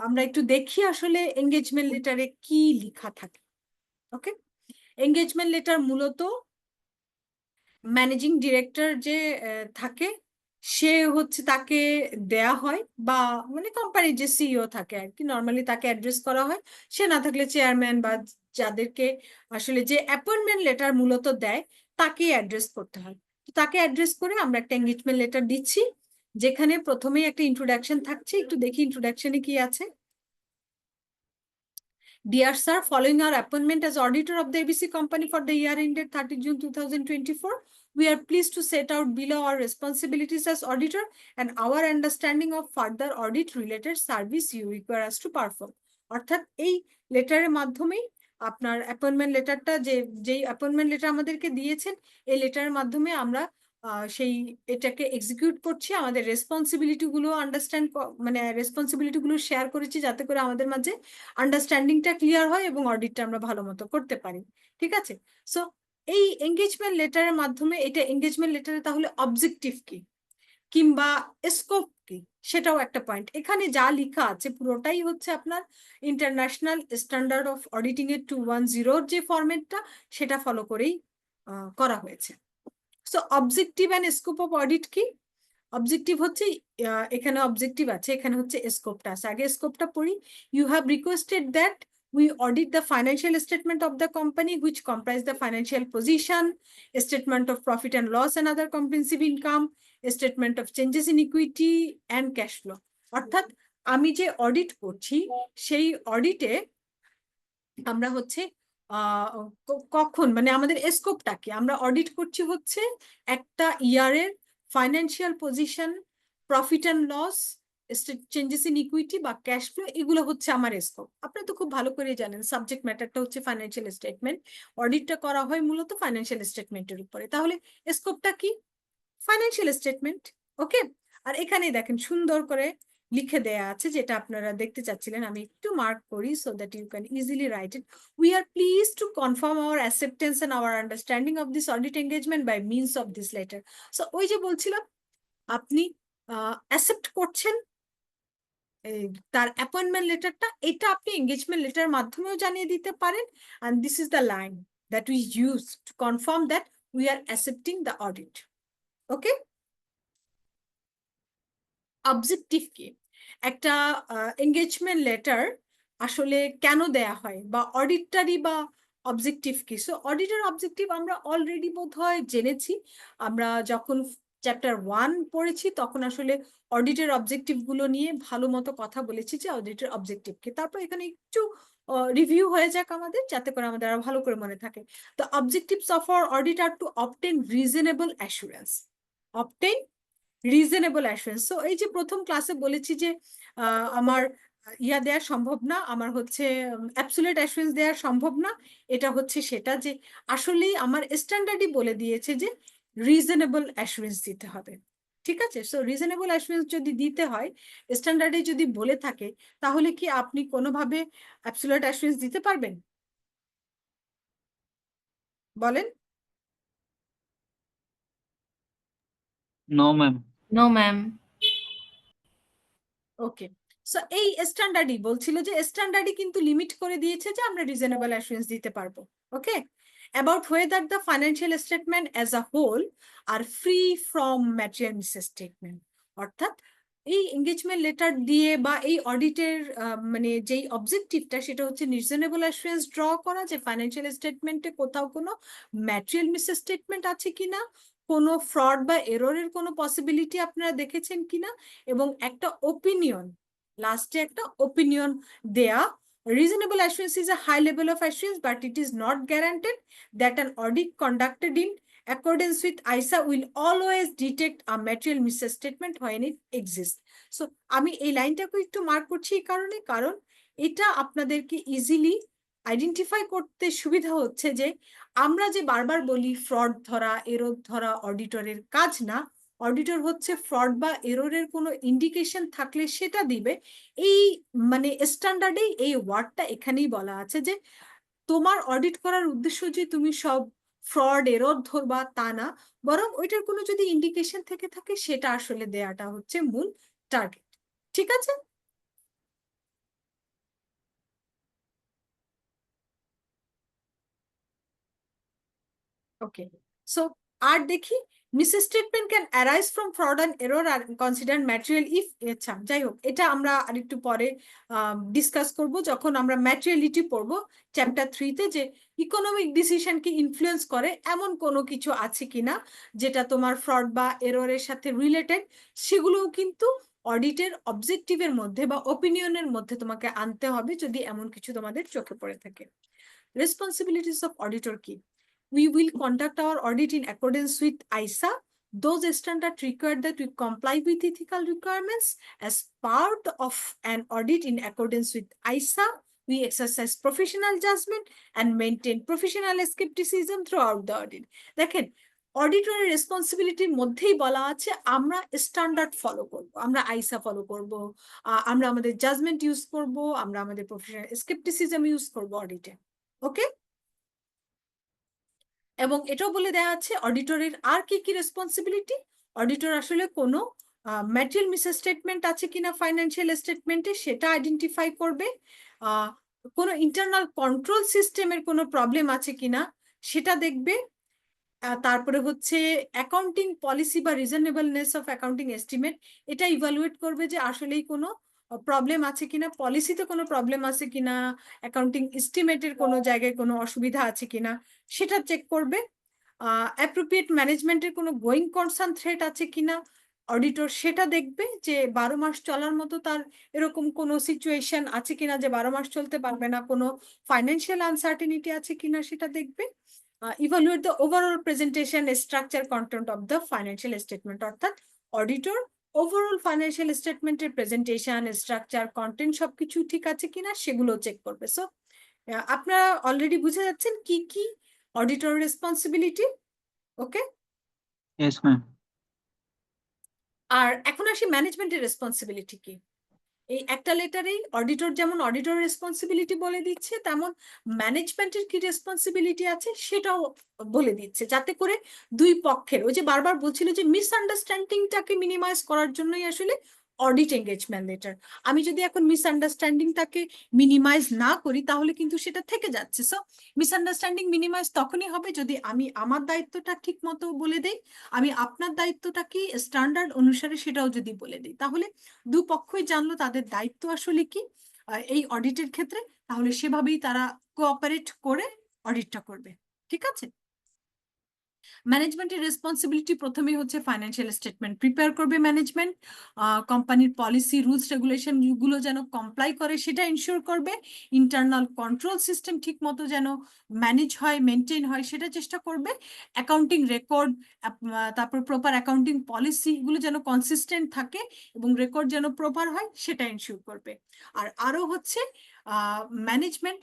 আমরা একটু দেখি আসলে এঙ্গেজমেন্ট লেটারে কি লেখা থাকে। ওকে, এঙ্গেজমেন্ট লেটার মূলত ম্যানেজিং ডিরেক্টর যে থাকে সে হচ্ছে তাকে দেয়া হয়, বা মানে কোম্পানির যে সিইও থাকে আর কি, নর্মালি তাকে অ্যাড্রেস করা হয়। সে না থাকলে চেয়ারম্যান বা যাদেরকে আসলে যে অ্যাপয়েন্টমেন্ট লেটার মূলত দেয় তাকেই অ্যাড্রেস করতে হয়। তাকে অ্যাড্রেস করে আমরা একটা এঙ্গেজমেন্ট লেটার দিচ্ছি, যেখানে প্রথমেই একটা ইন্ট্রোডাকশন থাকছে। একটু দেখি ইন্ট্রোডাকশনে কি আছে। Dear sir, following our appointment as auditor of the ABC company for the year ended 30 June 2024, we are pleased to set out below our responsibilities as auditor and our understanding of further audit related service you require us to perform. অর্থাৎ এই লেটারের মাধ্যমেই আপনার appointment লেটারটা, যেই appointment letter আমাদেরকে দিয়েছেন, এই লেটারের মাধ্যমে আমরা সেই এটাকে এক্সিকিউট করছি। আমাদের রেসপন্সিবিলিটি গুলো আন্ডারস্ট্যান্ড, মানে রেসপন্সিবিলিটি গুলো শেয়ার করেছি যাতে করে আমাদের মাঝে আন্ডারস্ট্যান্ডিংটা ক্লিয়ার হয় এবং অডিটটা আমরা ভালো মতো করতে পারি। ঠিক আছে, সো এই এঙ্গেজমেন্ট লেটারের মাধ্যমে, এটা এঙ্গেজমেন্ট লেটারে তাহলে অবজেক্টিভ কি কিংবা স্কোপ কি সেটাও একটা পয়েন্ট। এখানে যা লেখা আছে পুরোটাই হচ্ছে আপনার ইন্টারন্যাশনাল স্ট্যান্ডার্ড অফ অডিটিং এর 210 যে ফরম্যাটটা সেটা ফলো করেই করা হয়েছে। So objective and scope of audit কি? অবজেক্টিভ হচ্ছে, এখানে অবজেক্টিভ আছে, এখানে হচ্ছে স্কোপটা আছে। আগে স্কোপটা পড়ি। You have requested that we audit the financial statement of the company which comprise the financial position, statement of profit and loss and other comprehensive income, statement of changes in equity and cash flow। অর্থাৎ আমি যে audit করছি সেই অডিটে আমরা হচ্ছে কখন, মানে আমাদের স্কোপটা কি, আমরা অডিট করছি হচ্ছে একটা ইয়ারের financial position, profit and loss, changes in equity বা ক্যাশ ফ্লো, এগুলো হচ্ছে আমার স্কোপ। আপনারা তো খুব ভালো করে জানেন সাবজেক্ট ম্যাটারটা হচ্ছে ফাইন্যান্সিয়াল স্টেটমেন্ট, অডিটটা করা হয় মূলত ফাইন্যান্সিয়াল স্টেটমেন্টের উপরে। তাহলে স্কোপটা কি? Financial statement. ওকে, আর এখানে দেখেন সুন্দর করে লিখে দেয়া আছে, যেটা আপনারা দেখতে চাচ্ছিলেন। আমি একটু মার্ক করি so that you can easily write it. We are please to confirm our acceptance and our understanding of this audit engagement by means of this letter. So ওই যে বলছিলাম, আপনি অ্যাকসেপ্ট করছেন তার অ্যাপয়েন্টমেন্ট লেটারটা, এটা আপনি এঙ্গেজমেন্ট লেটারের মাধ্যমেও জানিয়ে দিতে পারেন। And this is the line that we use to confirm that we are accepting the audit. Okay? Objective কি? একটা এঙ্গেজমেন্ট লেটার আসলে কেন দেয়া হয়, বা অডিটারি বা অবজেক্টিভ কি? সো অডিটর অবজেক্টিভ আমরা অলরেডি বোধহয় জেনেছি। আমরা যখন চ্যাপ্টার 1 পড়েছি তখন আসলে অডিটের অবজেক্টিভ গুলো নিয়ে ভালো মতো কথা বলেছি যে অডিটের অবজেক্টিভ কি। তারপর এখানে একটু রিভিউ হয়ে যাক আমাদের, যাতে করে আমাদের আরো ভালো করে মনে থাকে। The objectives of our audit are to obtain reasonable assurance. Obtain reasonable assurance. So এই যে প্রথম ক্লাসে বলেছি যে আমার ইয়া দেওয়া সম্ভব না, আমার হচ্ছে অ্যাবসোলিউট অ্যাসুরেন্স দেওয়া সম্ভব না, এটা হচ্ছে সেটা যে আসলেই আমার স্ট্যান্ডার্ডই বলে দিয়েছে যে রিজনেবল অ্যাসুরেন্স দিতে হবে। ঠিক আছে? সো রিজনেবল অ্যাসুরেন্স যদি দিতে হয়, স্ট্যান্ডার্ডে যদি বলে থাকে, তাহলে কি আপনি কোনোভাবে অ্যাবসোলিউট অ্যাসুরেন্স দিতে পারবেন? বলেন। No ma'am. No ma'am. Okay, so এই স্ট্যান্ডার্ডই বলছিল যে স্ট্যান্ডার্ডই কিন্তু লিমিট করে দিয়েছে যে আমরা রিজনেবল অ্যাসুরেন্স দিতে পারবো। ওকে, about whether the financial statement as a whole are free from material misstatement, অর্থাৎ এই এঙ্গেজমেন্ট লেটার দিয়ে বা এই অডিটের মানে যেই অবজেক্টিভটা সেটা হচ্ছে রিজনেবল অ্যাসুরেন্স ড্র করা যে ফাইন্যান্সিয়াল স্টেটমেন্টে কোথাও কোনো ম্যাটেরিয়াল মিসস্টেটমেন্ট আছে কিনা, কোনো ফ্রড বা এররের কোনো পসিবিলিটি আপনারা দেখেছেন কিনা, এবং একটা ওপিনিয়ন, লাস্টে একটা ওপিনিয়ন দেয়া। Reasonable assurance is a high level of assurance, but it is not guaranteed that an audit conducted in accordance with ISA will always detect a material misstatement when it exists. So আমি এই লাইনটাকে একটু mark করছি এই কারণে, কারণ এটা আপনাদেরকে easily identify করতে সুবিধা হচ্ছে যে আমরা যে বারবার বলি ফ্রড ধরা, এরর ধরা অডিটরের কাজ না, অডিটর হচ্ছে ফ্রড বা এররের কোনো ইন্ডিকেশন থাকলে সেটা দিবে। এই মানে স্ট্যান্ডার্ডেই এই ওয়ার্ডটা এখানেই বলা আছে যে তোমার অডিট করার উদ্দেশ্য যে তুমি সব ফ্রড এরর ধরবা তা না, বরং ওইটার কোনো যদি ইন্ডিকেশন থেকে থাকে সেটা আসলে দেয়াটা হচ্ছে মূল টার্গেট। ঠিক আছে? ওকে, সো আর দেখি misstatement can arise from fraud and error are considered material if. আচ্ছা, যাই হোক, এটা আমরা আরেকটু পরে ডিসকাস করব যখন আমরা ম্যাটেরিয়ালিটি পড়বো চ্যাপ্টার 3-তে, যে ইকোনমিক ডিসিশনকে ইনফ্লুয়েন্স করে এমন কোনো কিছু আছে কিনা যেটা তোমার ফ্রড বা এররের সাথে রিলেটেড, সেগুলোও কিন্তু অডিটের অবজেক্টিভের মধ্যে বা ওপিনিয়নের মধ্যে তোমাকে আনতে হবে যদি এমন কিছু তোমাদের চোখে পড়ে থাকে। রেসপন্সিবিলিটিস অফ অডিটর কি? We will conduct our audit in accordance with ISA. Those standards require that we comply with ethical requirements. As part of an audit in accordance with ISA, we exercise professional judgment and maintain professional skepticism throughout the audit. দেখেন, অডিটরের রেসপন্সিবিলিটির মধ্যেই বলা আছে আমরা standard follow করব, আমরা আইসা follow করব, আমরা আমাদের জাজমেন্ট ইউজ করব, আমরা আমাদের প্রফেশনাল স্কেপটিসিজম ইউজ করব অডিটে। ওকে, এবং এটাও বলে দেওয়া আছে অডিটরের আর কি কি রেসপন্সিবিলিটি। অডিটর আসলে কোনো ম্যাটেরিয়াল মিসস্টেটমেন্ট আছে কিনা ফাইন্যান্সিয়াল স্টেটমেন্টে সেটা আইডেন্টিফাই করবে, কোনো ইন্টারনাল কন্ট্রোল সিস্টেমের কোনো প্রবলেম আছে কিনা সেটা দেখবে, তারপরে হচ্ছে অ্যাকাউন্টিং পলিসি বা রিজনেবলনেস অফ অ্যাকাউন্টিং এস্টিমেট, এটা ইভালুয়েট করবে যে আসলেই কোনো প্রবলেম আছে কিনা, পলিসিতে কোনো প্রবলেম আছে কিনা, অ্যাকাউন্টিং এস্টিমেটের কোনো জায়গায় কোনো অসুবিধা আছে কিনা সেটা চেক করবে। অ্যাপ্রোপ্রিয়েট ম্যানেজমেন্টের কোনো গোয়িং কনসার্ন থ্রেট আছে কিনা অডিটর সেটা দেখবে, যে 12 মাস চলার মতো তার এরকম কোনো সিচুয়েশন আছে কিনা যে 12 মাস চলতে পারবে না, কোনো ফাইন্যান্সিয়াল আনসার্টেনিটি আছে কিনা সেটা দেখবে। Evaluate the overall presentation structure content of the financial statement, অর্থাৎ অডিটর ওভারঅল ফাইন্যান্সিয়াল স্টেটমেন্টের প্রেজেন্টেশন স্ট্রাকচার কন্টেন্ট সবকিছু ঠিক আছে কিনা সেগুলো চেক করবে। সো আপনারা অলরেডি বুঝে যাচ্ছেন কি কি অডিটর রেসপন্সিবিলিটি। ওকে, ইয়েস ম্যাম। আর এখন আসি ম্যানেজমেন্টের রেসপন্সিবিলিটি কি। এই একটা লেটারেই অডিটর যেমন অডিটর রেসপন্সিবিলিটি বলে দিচ্ছে, তেমন ম্যানেজমেন্টের কি রেসপন্সিবিলিটি আছে সেটাও বলে দিচ্ছে, যাতে করে দুই পক্ষের, ওই যে বারবার বলছিল যে মিসআন্ডারস্ট্যান্ডিংটাকে মিনিমাইজ করার জন্যই আসলে অডিট এঙ্গেজমেন্ট লেটার। আমি যদি এখন মিসআন্ডারস্ট্যান্ডিংটাকে মিনিমাইজ না করি তাহলে কিন্তু সেটা থেকে যাচ্ছে। সো মিসআন্ডারস্ট্যান্ডিং মিনিমাইজ তখনই হবে যদি আমি আমার দায়িত্বটা ঠিক মতো বলে দেই, আমি আপনার দায়িত্বটা কি স্ট্যান্ডার্ড অনুসারে সেটাও যদি বলে দিই, তাহলে দুপক্ষই জানলো তাদের দায়িত্ব আসলে কি এই অডিটের ক্ষেত্রে, তাহলে সেভাবেই তারা কোঅপারেট করে অডিটটা করবে। ঠিক আছে? ম্যানেজমেন্টের রেসপন্সিবিলিটি প্রথমেই হচ্ছে ফাইন্যান্সিয়াল স্টেটমেন্ট প্রিপেয়ার করবে ম্যানেজমেন্ট, কোম্পানির পলিসি রুলস রেগুলেশন গুলো যেন কমপ্লাই করে সেটা ইনশিওর করবে, ইন্টারনাল কন্ট্রোল সিস্টেম ঠিক মতো যেন ম্যানেজ হয় মেনটেন হয় সেটা চেষ্টা করবে, অ্যাকাউন্টিং রেকর্ড তারপর প্রপার অ্যাকাউন্টিং পলিসি গুলো যেন কনসিস্টেন্ট থাকে এবং রেকর্ড যেন প্রপার হয় সেটা ইনশিওর করবে। আর আরো হচ্ছে ম্যানেজমেন্ট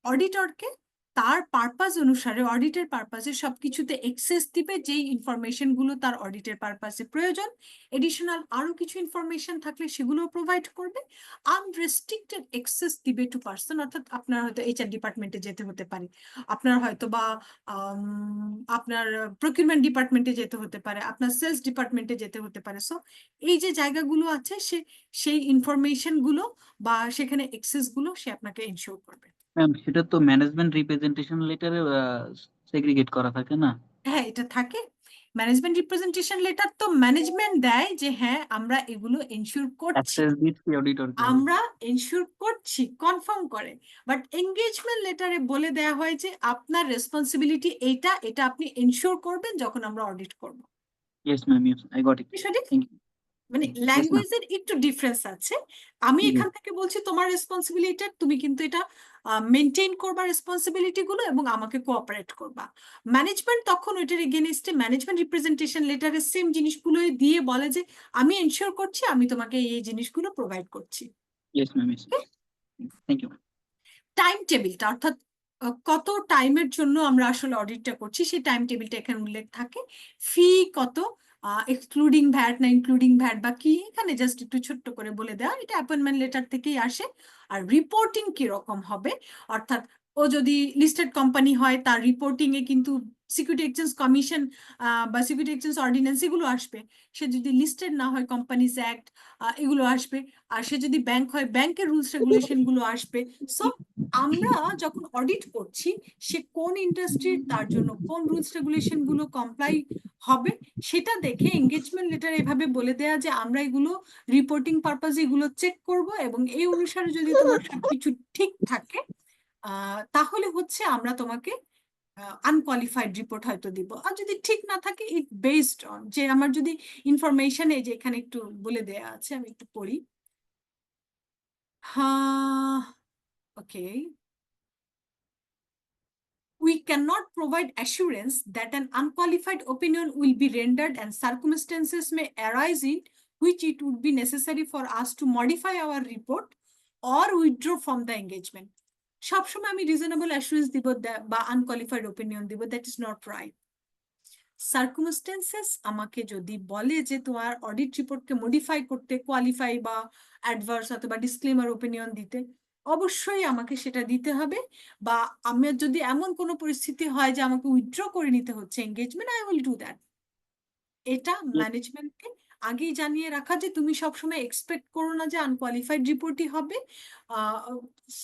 অডিটরকে তার পারপাস অনুসারে অডিটের পারপাসে সবকিছুতে এক্সেস দিবে যেই ইনফরমেশন গুলো তার অডিটের পারপাসে প্রয়োজন, এডিশনাল আরো কিছু ইনফরমেশন থাকলে সেগুলো প্রোভাইড করবে, আনরেস্ট্রিক্টেড এক্সেস দিবে টু পার্সন, অর্থাৎ আপনার হয়তো এইচআর ডিপার্টমেন্টে যেতে হতে পারে, আপনার হয়তো বা আপনার প্রকিউরমেন্ট ডিপার্টমেন্টে যেতে হতে পারে, আপনার সেলস ডিপার্টমেন্টে যেতে হতে পারে। সো এই যে জায়গাগুলো আছে সেই ইনফরমেশন গুলো বা সেখানে এক্সেস গুলো সে আপনাকে ইনশিওর করবে। ম্যাম সেটা তো ম্যানেজমেন্ট রিপ্রেজেন্টেশন লেটারে সেগ্রিগেট করা থাকে না? হ্যাঁ, এটা থাকে। ম্যানেজমেন্ট রিপ্রেজেন্টেশন লেটার তো ম্যানেজমেন্ট দেয় যে হ্যাঁ আমরা এগুলো এনশিওর করছি, অ্যাক্সেস দিচ্ছি অডিটরকে। আমরা এনশিওর করছি, কনফার্ম করে। বাট এঙ্গেজমেন্ট লেটারে বলে দেয়া হয় যে আপনার রেসপন্সিবিলিটি এইটা, এটা আপনি এনশিওর করবেন যখন আমরা অডিট করব। Yes ma'am, yes, I got it. বিষয়টা থ্যাংক ইউ। মানে ইয়েস ম্যাম। ল্যাঙ্গুয়েজের একটু ডিফারেন্স আছে। আমি এখান থেকে বলছি তোমার রেসপন্সিবিলিটি, তুমি কিন্তু এটা মেনটেন করবা রেসপন্সিবিলিটি গুলো এবং আমাকে কোঅপারেট করবা। ম্যানেজমেন্ট তখন ওইটার এগেনস্টে ম্যানেজমেন্ট রিপ্রেজেন্টেশন লেটারের সেম জিনিসগুলোই দিয়ে বলে যে আমি এনশিওর করছি আমি তোমাকে এই জিনিসগুলো প্রোভাইড করছি। Yes ma'am, yes. Thank you. Time টেবিলটা অর্থাৎ কত টাইমের জন্য আমরা আসলে অডিটটা করছি সেই টাইম টেবিলটা এখানে উল্লেখ থাকে, ফি কত, এক্সক্লুডিং ভ্যাট না ইনক্লুডিং ভ্যাট বা কি, এখানে জাস্ট একটু ছোট্ট করে বলে দেওয়া, এটা অ্যাপয়েন্টমেন্ট লেটার থেকেই আসে। আর রিপোর্টিং কি রকম হবে, অর্থাৎ ও যদি লিস্টেড কোম্পানি হয় তার রিপোর্টিং এ কিন্তু সিকিউরিটি এক্সচেঞ্জ কমিশন বা সিকিউরিটি এক্সচেঞ্জ অর্ডিন্যান্স এগুলো আসবে, সে যদি লিস্টেড না হয় কোম্পানিজ অ্যাক্ট এগুলো আসবে, আর সে যদি ব্যাংক হয় ব্যাংকের রুলস রেগুলেশন গুলো আসবে। সো আমরা যখন অডিট করছি সে কোন ইন্ডাস্ট্রির, তার জন্য কোন রুলস রেগুলেশন গুলো কমপ্লাই হবে সেটা দেখে এঙ্গেজমেন্ট লেটার এভাবে বলে দেয়া যে আমরা এগুলো রিপোর্টিং পারপাস এগুলো চেক করব এবং এই অনুসারে যদি তোমার সবকিছু ঠিক থাকে তাহলে হচ্ছে আমরা তোমাকে আনকোয়ালিফাইড রিপোর্ট হয়তো দিব। আর যদি ঠিক না থাকে ইট বেসড অন যে আমার যদি ইনফরমেশন এই যে এখানে একটু বলে দেয়া আছে, আমি একটু পড়ি। হ্যাঁ, ওকে। We cannot provide assurance that an unqualified opinion will be rendered and circumstances may arise in which it would be necessary for us to modify our report or withdraw from the engagement. সবসময় আমি reasonable assurance দিব বা unqualified opinion দিব, that is not right. Circumstances আমাকে যদি বলে যে তোমার অডিট রিপোর্টকে মডিফাই করতে, কোয়ালিফাই বা অ্যাডভার্স অথবা ডিসক্লেমার ওপিনিয়ন দিতে, অবশ্যই আমাকে সেটা দিতে হবে। বা আমার যদি এমন কোনো পরিস্থিতি হয় যে আমাকে উইথড্র করে নিতে হচ্ছে engagement, I will do that. এটা ম্যানেজমেন্টকে আগেই জানিয়ে রাখা যে তুমি সবসময় এক্সপেক্ট করো না যে আনকোয়ালিফাইড রিপোর্টই হবে।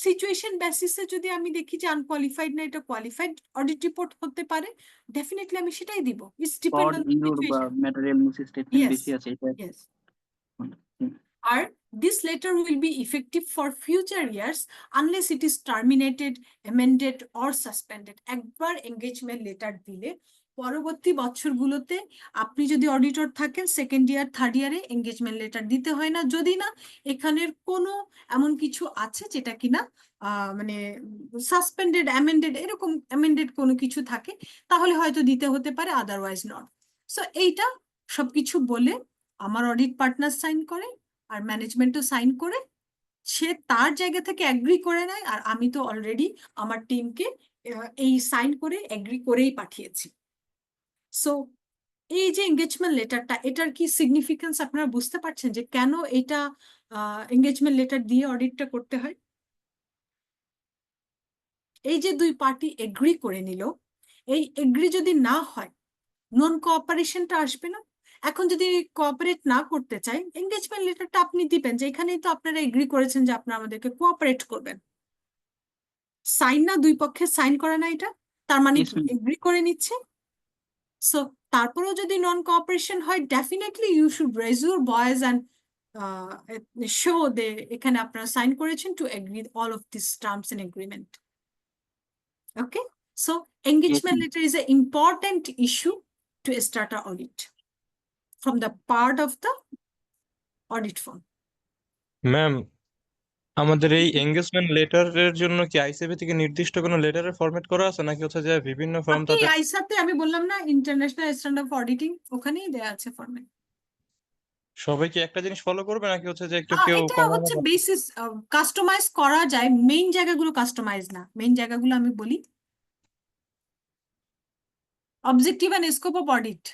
সিচুয়েশন বেসিসে যদি আমি দেখি যে আনকোয়ালিফাইড না এটা কোয়ালিফাইড অডিট রিপোর্ট হতে পারে, ডেফিনেটলি আমি সেটাই দিব। ইটস ডিপেন্ড অন ইউর বা situation. Material miss statement Yes, বেশি আছে এটা। yes. Or this letter will be effective for future years unless it is terminated, amended or suspended. একবার এঙ্গেজমেন্ট লেটার দিলে পরবর্তী বছরগুলোতে আপনি যদি অডিটর থাকেন সেকেন্ড ইয়ার থার্ড ইয়ারে এঙ্গেজমেন্ট লেটার দিতে হয় না, যদি না এখানের কোনো এমন কিছু আছে যেটা কিনা মানে সাসপেন্ডেড, অ্যামেন্ডেড, এরকম অ্যামেন্ডেড কোনো কিছু থাকে তাহলে হয়তো দিতে হতে পারে, আদারওয়াইজ নট। সো এইটা সবকিছু বলে আমার অডিট পার্টনার সাইন করে আর ম্যানেজমেন্টও সাইন করে, সে তার জায়গা থেকে অ্যাগ্রি করে নেয়, আর আমি তো অলরেডি আমার টিমকে এই সাইন করে অ্যাগ্রি করেই পাঠিয়েছি। সো এই যে এঙ্গেজমেন্ট লেটারটা, এটার কি সিগনিফিকেন্স আপনারা বুঝতে পারছেন যে কেন এটা এঙ্গেজমেন্ট লেটার দিয়ে অডিটটা করতে হয়? এই যে দুই পার্টি এগ্রি করে নিল, এই এগ্রি যদি না হয় নন কোঅপারেশনটা আসবে না। এখন যদি কোঅপারেট না করতে চাই, এঙ্গেজমেন্ট লেটারটা আপনি দিবেন যে এখানেই তো আপনারা এগ্রি করেছেন যে আপনারা আমাদেরকে কোঅপারেট করবেন। সাইন না, দুই পক্ষে সাইন করে না, এটা তার মানে Yes, কি ma'am. এগ্রি করে নিচ্ছে। সো তারপরেও যদি নন কোঅপারেশন হয়, definitely you should raise your voice and show they এখানে আপনারা সাইন করেছেন to agree all of this terms and agreement. Okay, so Yes, engagement ma'am. letter is an important issue to start an audit from the part of the audit firm. Ma'am, আমাদের এই engagement লেটারের জন্য কি ICB থেকে নির্দিষ্ট কোনো লেটারের format করা আছে, নাকি হচ্ছে যে বিভিন্ন ফার্ম আপনি তাদের আইসাতে আমি বললাম না ইন্টারন্যাশনাল স্ট্যান্ডার্ড অফ অডিটিং, ওখানেই দেয়া আছে ফরম্যাট। সবাই কি একটা জিনিস ফলো করবে, নাকি হচ্ছে যে একটু কেউ এটা কমানো হচ্ছে বেসিস কাস্টমাইজ করা যায়, মেইন জায়গাগুলো কাস্টমাইজ না। মেইন জায়গাগুলো আমি বলি, objective and scope of audit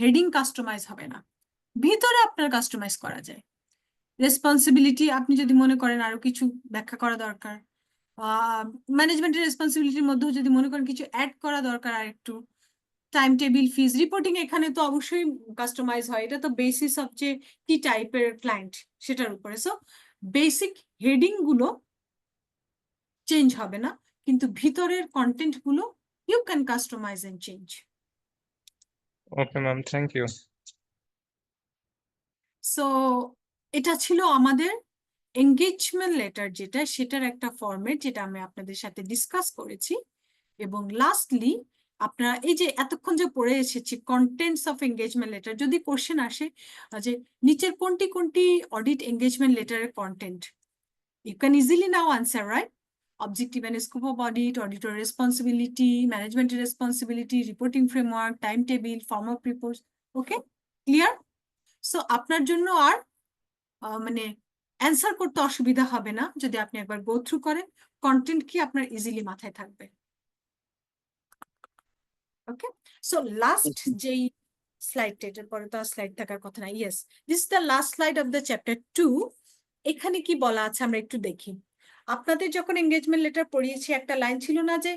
heading customise হবে না, ভিতরে আপনার কাস্টমাইজ করা যায়। রেসপন্সিবিলিটি আপনি যদি মনে করেন আরো কিছু ব্যাখ্যা করা দরকার, ম্যানেজমেন্টের রেসপন্সিবিলিটির মধ্যেও যদি মনে করেন কিছু অ্যাড করা দরকার আর একটু, টাইম টেবিল, ফিজ, রিপোর্টিং এখানে তো অবশ্যই কাস্টমাইজ হয়, এটা তো বেসিস অফ যে কি টাইপের ক্লায়েন্ট সেটার উপরে। সো বেসিক হেডিং গুলো চেঞ্জ হবে না, কিন্তু ভিতরের কন্টেন্ট গুলো you can customise and change. Okay ma'am, thank you. So এটা ছিল আমাদের এঙ্গেজমেন্ট লেটার, যেটা সেটার একটা ফরম্যাট যেটা আমি আপনাদের সাথে ডিসকাস করেছি। এবং লাস্টলি আপনারা এই যে এতক্ষণ যে পড়ে এসেছি কন্টেন্টস অফ এঙ্গেজমেন্ট লেটার, যদি কোশ্চেন আসে যে নিচের কোনটি কোনটি অডিট এঙ্গেজমেন্ট লেটারের কন্টেন্ট, you can easily now answer, right? Objective and scope of audit, auditor responsibility, ম্যানেজমেন্টের responsibility, reporting framework, time table, form of report. Okay, clear? So আপনার জন্য আর মানে অ্যান্সার করতে অসুবিধা হবে না যদি আপনি একবার গো থ্রু করেন, কন্টেন্ট কি আপনার ইজিলি মাথায় থাকবে। ওকে, সো লাস্ট যেই স্লাইডটা, এটার পরে তো আর স্লাইড থাকার কথা না, yes, this is the last slide of the chapter 2। এখানে কি বলা আছে আমরা একটু দেখি। আপনাদের যখন এঙ্গেজমেন্ট লেটার পড়িয়েছি একটা লাইন ছিল না যে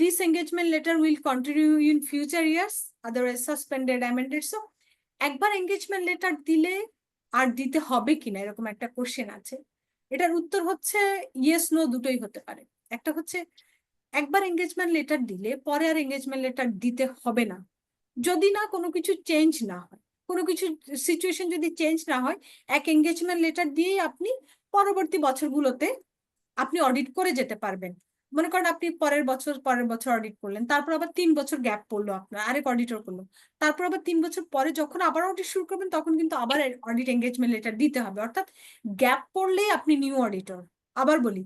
this engagement letter will continue in future years otherwise suspended, amended. So একবার এঙ্গেজমেন্ট লেটার দিলে আর দিতে হবে কিনা এরকম একটা কোশ্চেন আছে। এটার উত্তর হচ্ছে ইয়েস নো দুটোই হতে পারে। একটা হচ্ছে একবার এঙ্গেজমেন্ট লেটার দিলে পরে আর এঙ্গেজমেন্ট লেটার দিতে হবে না, যদি না কোনো কিছু চেঞ্জ না হয়, কোনো কিছু সিচুয়েশন যদি চেঞ্জ না হয়, এক এঙ্গেজমেন্ট লেটার দিয়েই আপনি পরবর্তী বছরগুলোতে আপনি অডিট করে যেতে পারবেন। মনে করেন আপনি পরের বছর অডিট করলেন, তারপর আবার 3 বছর গ্যাপ পড়লো, আপনার আরেক অডিটর করলো, তারপর আবার 3 বছর পরে যখন আবার অডিট শুরু করবেন তখন কিন্তু আবার অডিট এঙ্গেজমেন্ট লেটার দিতে হবে। অর্থাৎ গ্যাপ পড়লেই আপনি নিউ অডিটর। আবার বলি,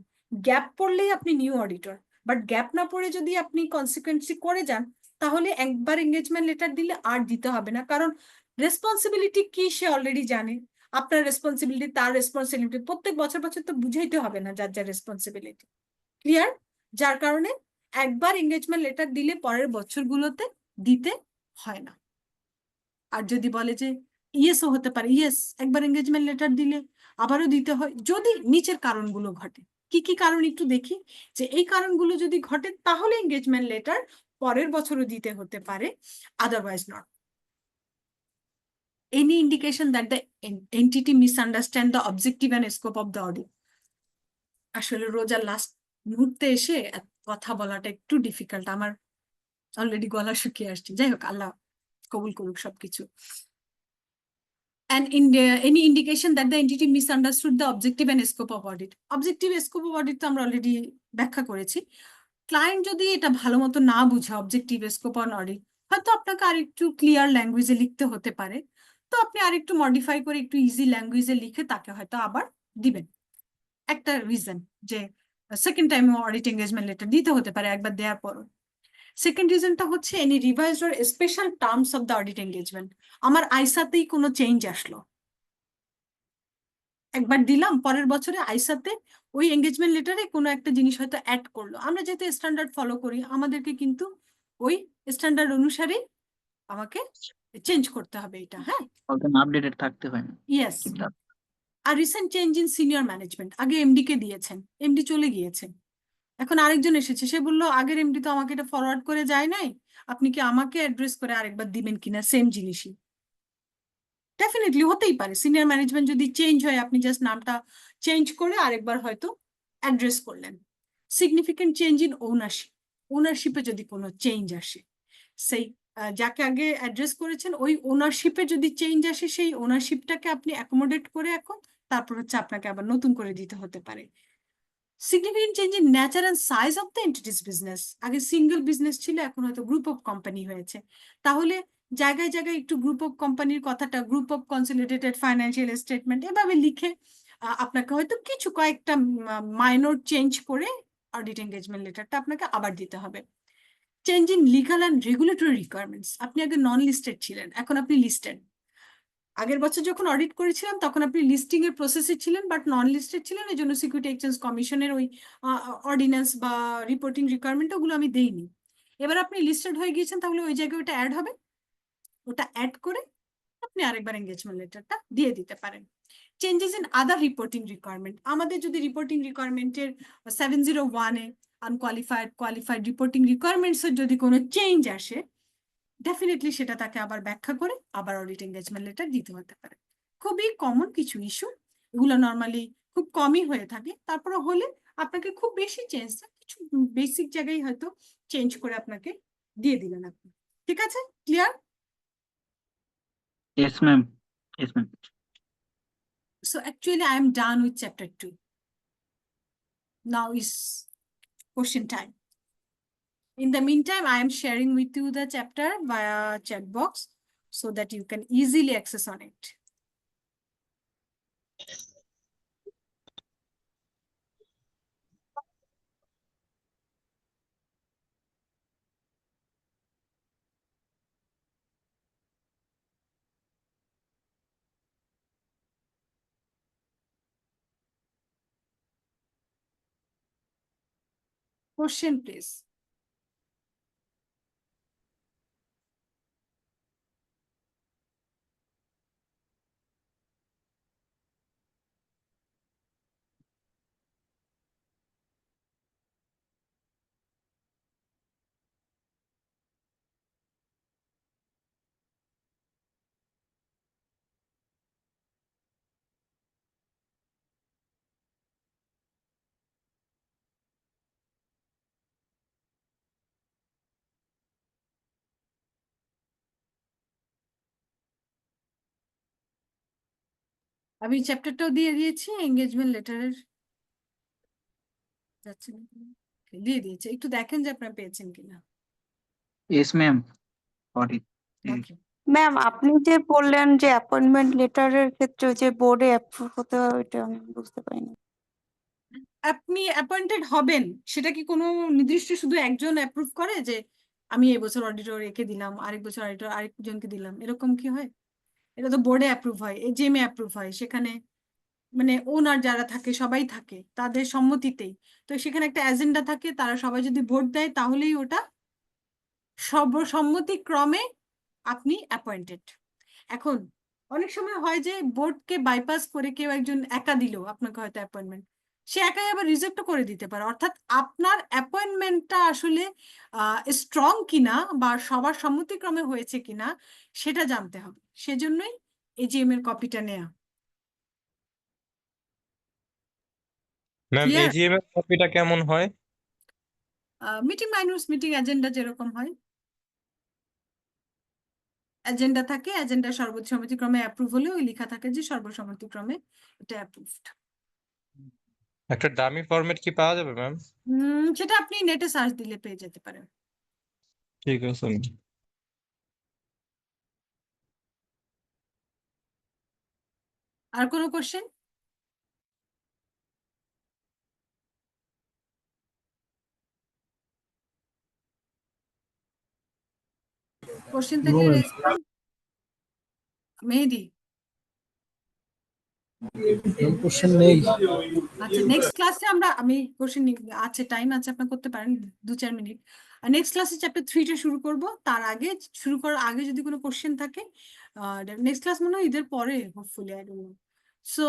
গ্যাপ পড়লেই আপনি নিউ অডিটর, বাট গ্যাপ না পড়ে যদি আপনি কনসিকুয়েন্সি করে যান তাহলে একবার এঙ্গেজমেন্ট লেটার দিলে আর দিতে হবে না, কারণ রেসপন্সিবিলিটি কি সে অলরেডি জানে। আপনার রেসপন্সিবিলিটি, তার রেসপন্সিবিলিটি, প্রত্যেক বছর বছর তো বুঝাইতে হবে না যার যার রেসপন্সিবিলিটি। ক্লিয়ার? যার কারণে একবার এঙ্গেজমেন্ট লেটার দিলে পরের বছরগুলোতে দিতে হয় না। আর যদি বলে যে ইয়েসও হতে পারে, ইয়েস, একবার এঙ্গেজমেন্ট লেটার দিলে আবারও দিতে হয় যদি নিচের কারণগুলো ঘটে। কি কি কারণ একটু দেখি, যে এই কারণগুলো যদি ঘটে তাহলে এঙ্গেজমেন্ট লেটার পরের বছরও দিতে হতে পারে, otherwise not. Any indication that the entity misunderstand the objective and scope of the audit. আসলে রোজার লাস্ট মুহূর্তে এসে কথা বলাটা একটু ডিফিকাল্ট, আমার অলরেডি গলা শুকিয়ে আসছে। যাই হোক, আল্লাহ কবুল করুক সবকিছু। And any indication that the entity misunderstood the objective and scope of audit. Objective scope of audit তো আমরা অলরেডি ব্যাখ্যা করেছি। ক্লায়েন্ট যদি এটা ভালো মতো না বুঝে অবজেক্টিভ স্কোপ অন অডিট, হয়তো আপনাকে আরেকটু ক্লিয়ার ল্যাঙ্গুয়েজে লিখতে হতে পারে, তো আপনি আরেকটু মডিফাই করে একটু ইজি ল্যাঙ্গুয়েজে লিখে তাকে হয়তো আবার দিবেন। একটা রিজন যে second time audit engagement letter দিতে হতে পারে একবার দেওয়ার পরও। সেকেন্ড রিজনটা হচ্ছে any revised or special terms of the audit engagement. আমার আইসাতেই কোনো চেঞ্জ আসলো, একবার দিলাম, পরের বছরে আইসাতে ওই এঙ্গেজমেন্ট লেটারে কোনো একটা জিনিস হয়তো অ্যাড করলো। আমরা যেহেতু স্ট্যান্ডার্ড ফলো করি, আমাদেরকে কিন্তু ওই স্ট্যান্ডার্ড অনুসারে আমাকে চেঞ্জ করতে হবে এটা। হ্যাঁ, আপডেটেড থাকতে হয় না। ইয়েস। আর recent change in senior management, আগে এমডি কে দিয়েছেন, এমডি চলে গিয়েছেন, এখন আরেকজন এসেছে, সে বললো আগের এমডি তো আমাকে এটা ফরওয়ার্ড করে যায় নাই, আপনি কি আমাকে অ্যাড্রেস করে আরেকবার দিবেন কিনা সেম জিনিসই। ডেফিনেটলি হতেই পারে সিনিয়র ম্যানেজমেন্ট যদি চেঞ্জ হয়, আপনি জাস্ট নামটা চেঞ্জ করে আরেকবার হয়তো অ্যাড্রেস করলেন। সিগনিফিকেন্ট চেঞ্জ ইন ওনারশিপ, ওনারশিপে যদি কোনো চেঞ্জ আসে, সেই যাকে আগে অ্যাড্রেস করেছেন ওই ওনারশিপে যদি চেঞ্জ আসে, সেই ওনারশিপটাকে আপনি অ্যাকোমোডেট করে এখন তারপর হচ্ছে আপনাকে আবার নতুন করে দিতে হতে পারে। Significant change in nature and size of the entities business, আগে সিঙ্গেল বিজনেস ছিল, এখন হয়তো গ্রুপ অফ কোম্পানি হয়েছে, তাহলে জায়গায় জায়গায় একটু গ্রুপ অফ কোম্পানির কথাটা group of consolidated financial statement এভাবে লিখে আপনাকে হয়তো কিছু কয়েকটা মাইনর চেঞ্জ করে অডিট এঙ্গেজমেন্ট লেটারটা আপনাকে আবার দিতে হবে। Change in legal and regulatory requirements, আপনি আগে নন লিস্টেড ছিলেন, এখন আপনি লিস্টেড। আগের বছর যখন অডিট করেছিলাম তখন আপনি লিস্টিং এর প্রসেসে ছিলেন বাট নন লিস্টেড ছিলেন, এই জন্য সিকিউরিটি এক্সচেঞ্জ কমিশনের ওই অর্ডিন্যান্স বা রিপোর্টিং রিকোয়ারমেন্ট ওগুলো আমি দেইনি। এবার আপনি লিস্টেড হয়ে গিয়েছেন, তাহলে ওই জায়গায় ওটা অ্যাড হবে, ওটা অ্যাড করে আপনি আরেকবার এঙ্গেজমেন্ট লেটারটা দিয়ে দিতে পারেন। Changes in other reporting requirement, আমাদের যদি রিপোর্টিং রিকোয়ারমেন্টের 701-এ আনকোয়ালিফাইড কোয়ালিফাইড রিপোর্টিং রিকোয়ারমেন্টস এর যদি কোনো চেঞ্জ আসে, ডেফিনেটলি সেটা তাকে আবার ব্যাখ্যা করে আবার অডিট এঙ্গেজমেন্ট লেটার দিতে হতে পারে। খুবই কমন কিছু ইস্যু, এগুলো নর্মালি খুব কমই হয়ে থাকে, তারপরে হলে আপনাকে খুব বেশি চেঞ্জ কিছু বেসিক জায়গায় হয়তো চেঞ্জ করে আপনাকে দিয়ে দিলেন আপনি। ঠিক আছে, clear? Yes, ma'am. Yes, ma'am. So actually I am done with chapter 2. Now is question time. In the meantime, I am sharing with you the chapter via chat box so that you can easily access on it. Question, please. আমি চ্যাপ্টারটাও দিয়ে দিয়েছি, engagement লেটারের যাচ্ছে না দিয়ে দিয়েছি, একটু দেখেন যে আপনারা পেয়েছেন কিনা। Yes, ma'am. Got it. Okay, ma'am আপনি যে বললেন যে অ্যাপয়েন্টমেন্ট লেটারের ক্ষেত্রে যে বোর্ডে অ্যাপ্রুভ হতে হয় ওইটা আমি বুঝতে পারিনি। আপনি অ্যাপয়েন্টেড হবেন, সেটা কি কোনো নির্দিষ্ট শুধু একজন অ্যাপ্রুভ করে যে আমি এবছর অডিটর একে দিলাম, আরেক বছর অডিটর আরেকজনকে দিলাম, এরকম কি হয়? এটা তো বোর্ডে অ্যাপ্রুভ হয়, এজিএমে অ্যাপ্রুভ হয়, সেখানে মানে ওনার যারা থাকে সবাই থাকে তাদের সম্মতিতেই, তো সেখানে একটা এজেন্ডা থাকে, তারা সবাই যদি ভোট দেয় তাহলেই ওটা সর্বসম্মতিক্রমে আপনি অ্যাপয়েন্টেড। এখন অনেক সময় হয় যে বোর্ডকে বাইপাস করে কেউ একজন একা দিল আপনাকে হয়তো অ্যাপয়েন্টমেন্ট, সে একাই আবার রিজেক্টও করে দিতে পারে, অর্থাৎ আপনার অ্যাপয়েন্টমেন্টটা আসলে স্ট্রং কিনা বা সবার সম্মতিক্রমে হয়েছে কিনা সেটা জানতে হবে, সেজন্যই এজিএম এর কপিটা নেওয়া। Ma'am clear? এজিএম এর কপিটা কেমন হয়? মিটিং মাইনার্স মিটিং এজেন্ডা যেরকম হয়, এজেন্ডা থাকে, এজেন্ডা সর্বসম্মতিক্রমে অ্যাপ্রুভ হলে ওই লেখা থাকে যে সর্বসম্মতিক্রমে এটা অ্যাপ্রুভড। একটা ডামি ফরম্যাট কি পাওয়া যাবে ম্যাম? সেটা আপনি নেটে সার্চ দিলে পেয়ে যেতে পারেন। ঠিক আছে ম্যাম। আর কোনো কোশ্চেন? কোশ্চেন থাকলে রেজ করুন। মেহেদি, কোশ্চেন নেই। আচ্ছা নেক্সট ক্লাসে আমি কোশ্চেন আছে, টাইম আছে, আপনার করতে পারেন 2-4 মিনিট। আর নেক্সট ক্লাসে চ্যাপ্টার 3টা শুরু করব, তার আগে শুরু করার আগে যদি কোনো কোশ্চেন থাকে, নেক্সট ক্লাস মনে হয় ঈদের পরে hopefully, I don't know. So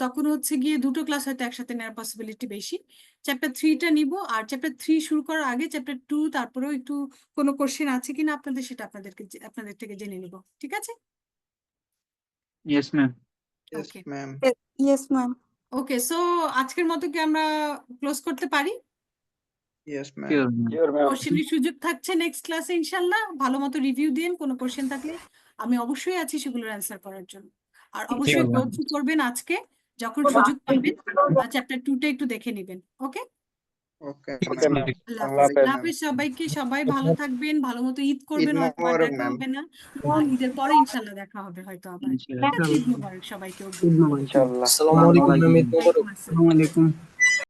তখন হচ্ছে গিয়ে দুটো ক্লাস হয়তো একসাথে নেওয়ার পসিবিলিটি বেশি। চ্যাপ্টার 3টা নিব, আর চ্যাপ্টার 3 শুরু করার আগে চ্যাপ্টার 2 তারপরেও একটু কোনো কোশ্চেন আছে কিনা আপনাদের, সেটা আপনাদের থেকে জেনে নিব। ঠিক আছে? Yes ma'am. Okay ma'am. Yes ma'am. Okay, so আজকের মতো কি আমরা ক্লোজ করতে পারি? Yes ma'am. Sure ma'am. কোশ্চেনের সুযোগ থাকছে নেক্সট ক্লাসে ইনশাল্লাহ। ভালো মতো রিভিউ দিন, কোনো কোশ্চেন থাকলে আমি অবশ্যই আছি সেগুলোর অ্যান্সার করার জন্য। আর অবশ্যই শিওর ম্যাম। গো থ্রু করবেন আজকে, যখন সুযোগ পাবেন চ্যাপ্টার 2টা একটু দেখে নেবেন। ওকে, ওকে ওকে ম্যাম। ম্যাম। আল্লাহ আল্লাহ হাফেজ। হাফেজ। আল্লাহ হাফেজ সবাইকে, সবাই ভালো থাকবেন, ভালো মতো ঈদ ঈদ করবেন, হয়তো আর মোবারক দেখা ম্যাম। হবে না, আর ঈদের পরে ইনশাল্লাহ দেখা হবে হয়তো আবার। ঠিক আছে, ঈদ মোবারক সবাইকে। ইনশাআল্লাহ। ইনশাআল্লাহ। আসসালামু আলাইকুম ম্যাম, ঈদ মোবারক। ওয়ালাইকুম আসসালাম। আসসালামু আলাইকুম।